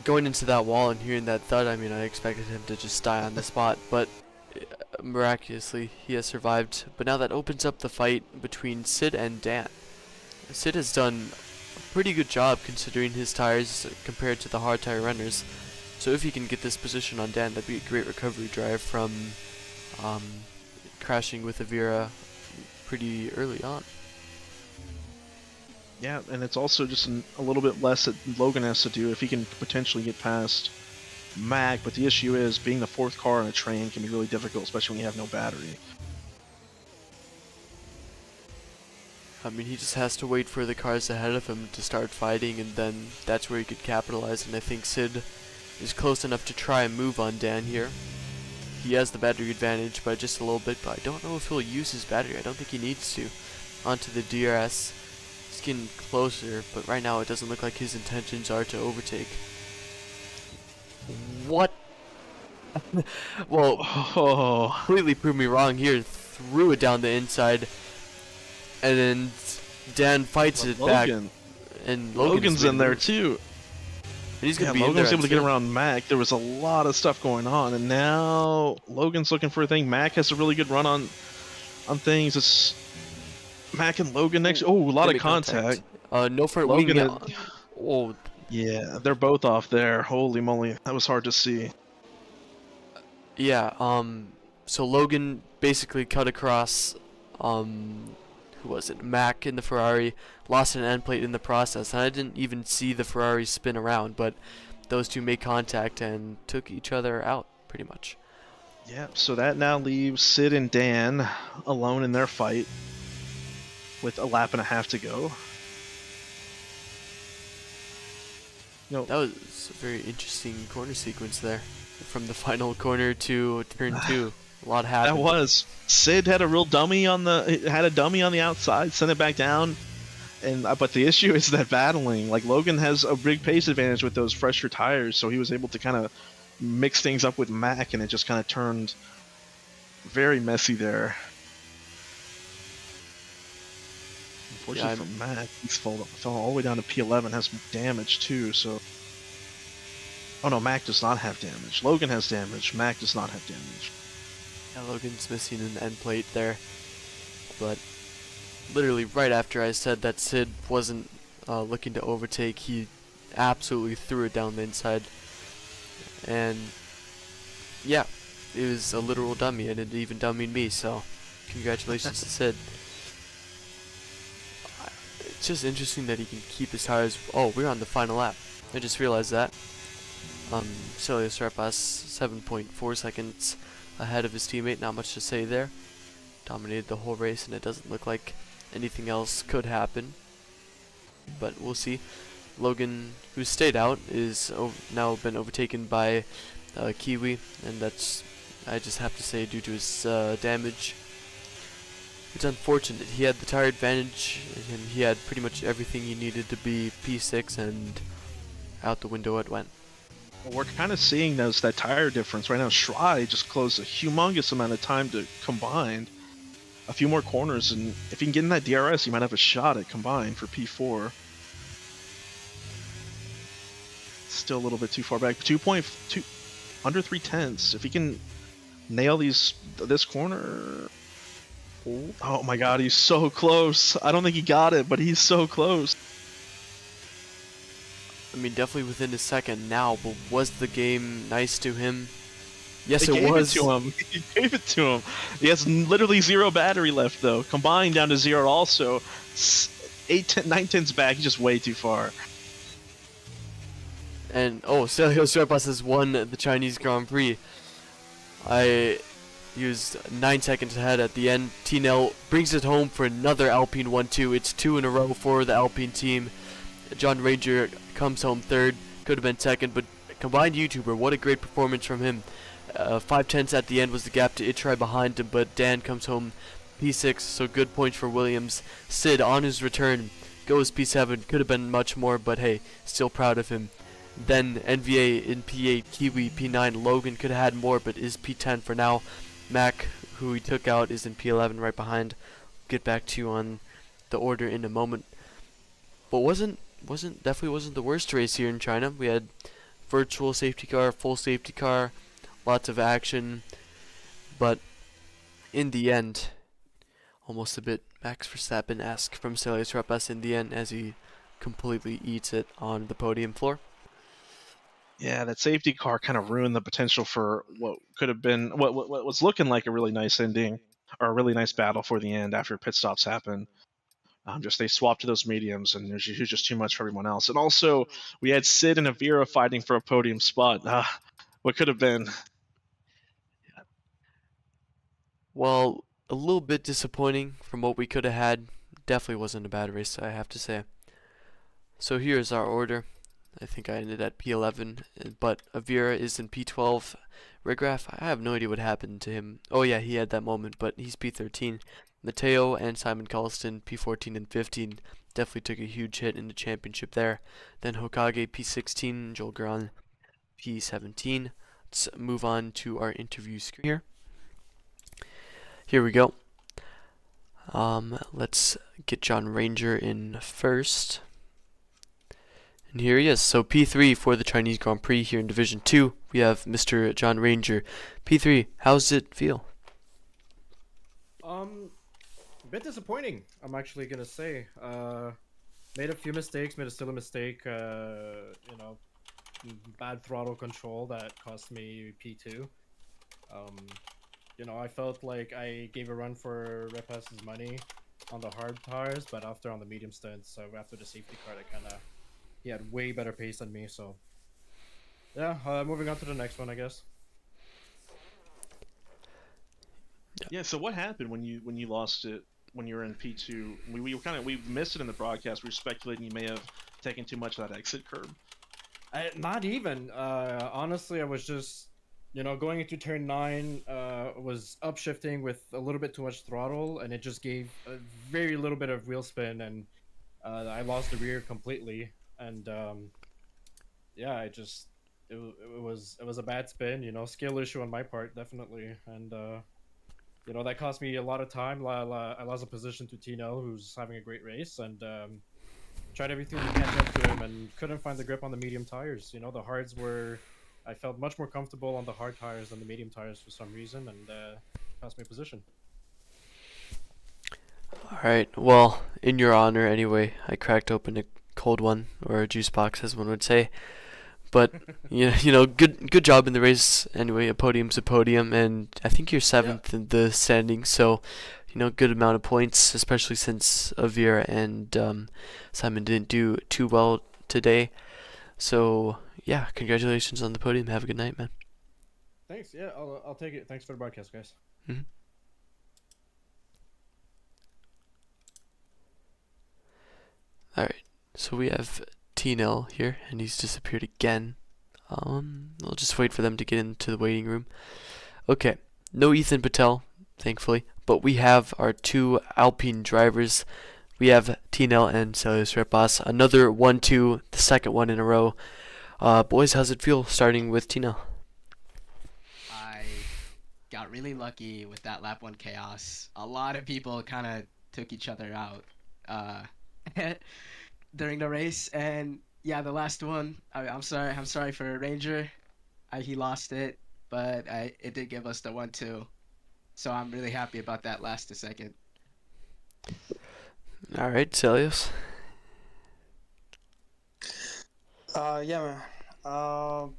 [SPEAKER 1] going into that wall and hearing that thud, I mean, I expected him to just die on the spot, but miraculously he has survived. But now that opens up the fight between Sid and Dan. Sid has done a pretty good job considering his tires compared to the hard tire runners. So if he can get this position on Dan, that'd be a great recovery drive from crashing with Avira pretty early on.
[SPEAKER 2] Yeah, and it's also just a little bit less that Logan has to do if he can potentially get past Mac, but the issue is being the 4th car on a train can be really difficult, especially when you have no battery.
[SPEAKER 1] I mean, he just has to wait for the cars ahead of him to start fighting, and then that's where he could capitalize, and I think Sid is close enough to try and move on Dan here. He has the battery advantage by just a little bit, but I don't know if he'll use his battery. I don't think he needs to. Onto the DRS. He's getting closer, but right now it doesn't look like his intentions are to overtake. What? Well, completely proved me wrong here. Threw it down the inside, and then Dan fights it back. And
[SPEAKER 2] Logan's in there too.
[SPEAKER 1] And he's gonna be
[SPEAKER 2] Logan's able to get around Mac. There was a lot of stuff going on, and now Logan's looking for a thing. Mac has a really good run on things. It's Mac and Logan next. Oh, a lot of contact.
[SPEAKER 1] No front
[SPEAKER 2] Logan
[SPEAKER 1] wing. Oh,
[SPEAKER 2] yeah, they're both off there. Holy moly, that was hard to see.
[SPEAKER 1] yeah. So Logan basically cut across. Who was it? Mac in the Ferrari, lost an end plate in the process, and I didn't even see the Ferrari spin around, but those two made contact and took each other out pretty much.
[SPEAKER 2] Yeah, so that now leaves Sid and Dan alone in their fight with a lap and a half to go.
[SPEAKER 1] That was a very interesting corner sequence there, from the final corner to turn 2. A lot happened.
[SPEAKER 2] That was. Sid had a real dummy on the outside, sent it back down, and but the issue is that battling. Like Logan has a big pace advantage with those fresher tires, so he was able to kind of mix things up with Mac, and it just kind of turned very messy there. Unfortunately for Mac, he's fell all the way down to P11, has some damage too. So, oh no, Mac does not have damage. Logan has damage. Mac does not have damage.
[SPEAKER 1] Yeah, Logan's missing an end plate there, but literally right after I said that Sid wasn't looking to overtake, he absolutely threw it down the inside. And yeah, it was a literal dummy, and it even dummied me, so congratulations to Sid. It's just interesting that he can keep his tires. Oh, we're on the final lap. I just realized that. Celius Repas 7.4 seconds ahead of his teammate, not much to say there. Dominated the whole race, and it doesn't look like anything else could happen. But we'll see. Logan, who stayed out, is now been overtaken by Kiwi, and that's, I just have to say, due to his damage. It's unfortunate. He had the tire advantage, and he had pretty much everything he needed to be P6, and out the window it went.
[SPEAKER 2] Well, we're kind of seeing that tire difference right now. Shry just closed a humongous amount of time to combined. A few more corners, and if he can get in that DRS, he might have a shot at combined for P4. Still a little bit too far back. 2.2 under 3/10. If he can nail this corner. Oh my god, he's so close. I don't think he got it, but he's so close.
[SPEAKER 1] I mean, definitely within a second now, but was the game nice to him? Yes,
[SPEAKER 2] They
[SPEAKER 1] it
[SPEAKER 2] gave
[SPEAKER 1] was.
[SPEAKER 2] it to him. He gave it to him. He has literally 0 battery left, though. Combined down to 0 also. 9 tenths back, he's just way too far.
[SPEAKER 1] And, oh, Celius Repas has won the Chinese Grand Prix. I used 9 seconds ahead at the end. T-Nell brings it home for another Alpine 1-2. It's 2 in a row for the Alpine team. John Ranger comes home third. Could have been second, but combined YouTuber, what a great performance from him. 5 tenths at the end was the gap to Itrai behind him, but Dan comes home P6, so good points for Williams. Sid, on his return, goes P7. Could have been much more, but hey, still proud of him. Then NVA in P8, Kiwi P9. Logan could have had more, but is P10 for now. Mac, who he took out, is in P11 right behind. Get back to you on the order in a moment. But definitely wasn't the worst race here in China. We had virtual safety car, full safety car, lots of action, but in the end, almost a bit Max Verstappen-esque from Celius Repas in the end, as he completely eats it on the podium floor.
[SPEAKER 2] Yeah, that safety car kind of ruined the potential for what could have been what was looking like a really nice ending, or a really nice battle for the end after pit stops happened. Just they swapped to those mediums, and it was just too much for everyone else. And also, we had Sid and Avira fighting for a podium spot. What could have been?
[SPEAKER 1] Well, a little bit disappointing from what we could have had. Definitely wasn't a bad race, I have to say. So here's our order. I think I ended at P11, but Avira is in P12. Rigraff, I have no idea what happened to him. Oh yeah, he had that moment, but he's P13. Mateo and Simon Colston, P14 and 15. Definitely took a huge hit in the championship there. Then Hokage, P16, Joel Garan, P17. Let's move on to our interview screen here. Here we go. Let's get John Ranger in first. And here he is. So P3 for the Chinese Grand Prix here in Division 2. We have Mr. John Ranger. P3, how's it feel?
[SPEAKER 3] A bit disappointing, I'm actually gonna say. Made a few mistakes, made a silly mistake, bad throttle control that cost me P2. I felt like I gave a run for Repas's money on the hard tires, but after on the medium stints, so after the safety car, he had way better pace than me, so yeah, moving on to the next one, I guess.
[SPEAKER 2] Yeah. So what happened when you lost it when you were in P2? We missed it in the broadcast. We were speculating you may have taken too much of that exit curb.
[SPEAKER 3] Not even. Honestly, I was just, going into turn 9, was upshifting with a little bit too much throttle, and it just gave a very little bit of wheel spin, and I lost the rear completely. And yeah, it was a bad spin, skill issue on my part, definitely. And that cost me a lot of time. I lost a position to Tino, who's having a great race, and tried everything to catch up to him and couldn't find the grip on the medium tires. The hards I felt much more comfortable on the hard tires than the medium tires for some reason, and cost me a position.
[SPEAKER 1] Alright, well, in your honor anyway, I cracked open a cold one, or a juice box, as one would say. But good job in the race. Anyway, a podium's a podium, and I think you're seventh in the standings. So, good amount of points, especially since Avira and Simon didn't do too well today. So yeah, congratulations on the podium. Have a good night, man.
[SPEAKER 3] Thanks. Yeah, I'll take it. Thanks for the broadcast, guys.
[SPEAKER 1] Mm-hmm. All right. So we have T-Nell here, and he's disappeared again. I'll just wait for them to get into the waiting room. Okay, no Ethan Patel, thankfully, but we have our two Alpine drivers. We have T-Nell and Celios Repas. Another 1-2, the second one in a row. Boys, how's it feel starting with T-Nell?
[SPEAKER 4] I got really lucky with that lap 1 chaos. A lot of people kind of took each other out during the race, and yeah, the last one, I'm sorry for Ranger. He lost it, but it did give us the 1-2, so I'm really happy about that last to second.
[SPEAKER 1] All right, Celios.
[SPEAKER 5] Yeah, man.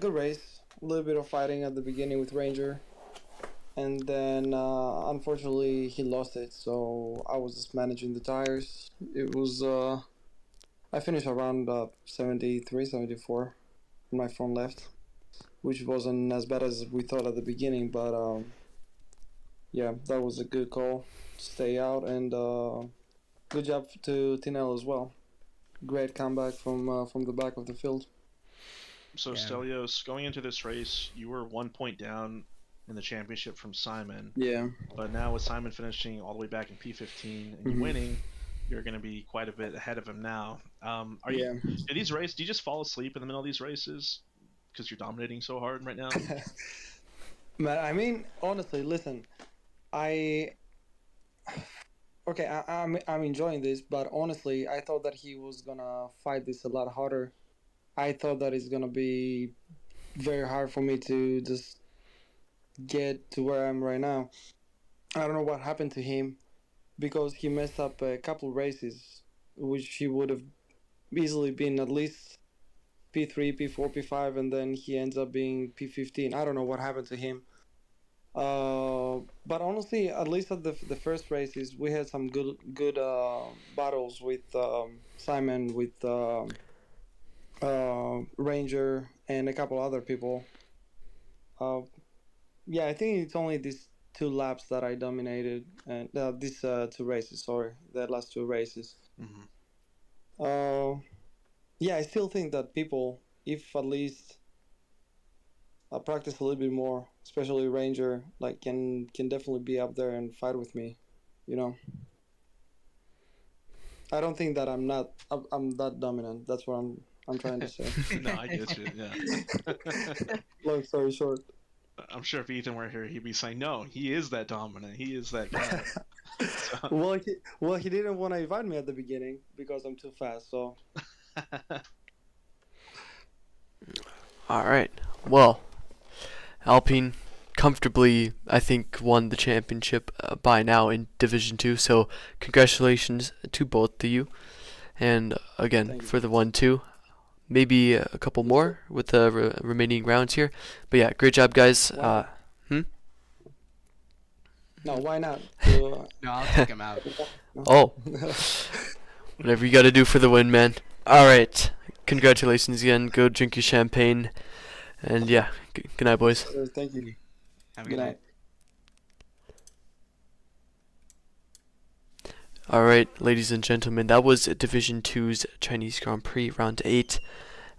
[SPEAKER 5] Good race. A little bit of fighting at the beginning with Ranger, and then unfortunately he lost it. So I was just managing the tires. It was I finished around 73, 74 on my front left, which wasn't as bad as we thought at the beginning. But yeah, that was a good call to stay out, and good job to T-Nell as well. Great comeback from the back of the field.
[SPEAKER 2] So,
[SPEAKER 4] Yeah.
[SPEAKER 2] Stelios, going into this race, you were 1 point down in the championship from Simon.
[SPEAKER 5] Yeah.
[SPEAKER 2] But now with Simon finishing all the way back in P15 and you winning, you're going to be quite a bit ahead of him now. Do you just fall asleep in the middle of these races because you're dominating so hard right now?
[SPEAKER 5] Man, I mean, honestly, listen, I'm enjoying this, but honestly, I thought that he was gonna fight this a lot harder. I thought that it's gonna be very hard for me to just get to where I am right now. I don't know what happened to him because he messed up a couple races, which he would have easily been at least P3, P4, P5, and then he ends up being P15. I don't know what happened to him. But honestly, at least at the first races, we had some good battles with Simon, with Ranger, and a couple other people. Yeah, I think it's only these 2 laps that I dominated, and these 2 races. Sorry, the last 2 races.
[SPEAKER 2] Mm-hmm.
[SPEAKER 5] Yeah, I still think that people, if at least practice a little bit more, especially Ranger, like can definitely be up there and fight with me, I don't think that I'm that dominant. That's what I'm trying to say.
[SPEAKER 2] No, I get you. Yeah.
[SPEAKER 5] Long story short.
[SPEAKER 2] I'm sure if Ethan were here, he'd be saying, "No, he is that dominant. He is that guy." So...
[SPEAKER 5] Well, he didn't want to invite me at the beginning because I'm too fast. So.
[SPEAKER 1] All right. Well, Alpine comfortably, I think, won the championship by now in Division 2. So congratulations to both of you. And again, for the 1-2. Maybe a couple more with the remaining rounds here. But yeah, great job, guys.
[SPEAKER 5] Wow. No, why not?
[SPEAKER 4] No, I'll take him out.
[SPEAKER 1] Oh. Whatever you got to do for the win, man. All right. Congratulations again. Go drink your champagne. And yeah, good night, boys.
[SPEAKER 5] Thank you.
[SPEAKER 4] Have a good night.
[SPEAKER 1] Alright, ladies and gentlemen, that was Division 2's Chinese Grand Prix Round 8.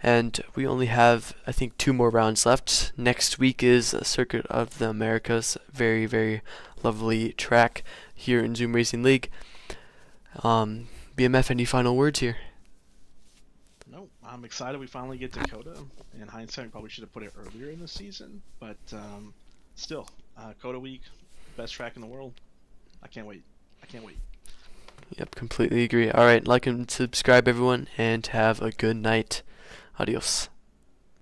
[SPEAKER 1] And we only have, I think, 2 more rounds left. Next week is a Circuit of the Americas. Very, very lovely track here in Zoom Racing League. BMF, any final words here?
[SPEAKER 2] No, I'm excited we finally get Dakota. In hindsight, we probably should have put it earlier in the season. But still, Coda Week, best track in the world. I can't wait.
[SPEAKER 1] Yep, completely agree. Alright, like and subscribe, everyone, and have a good night. Adios.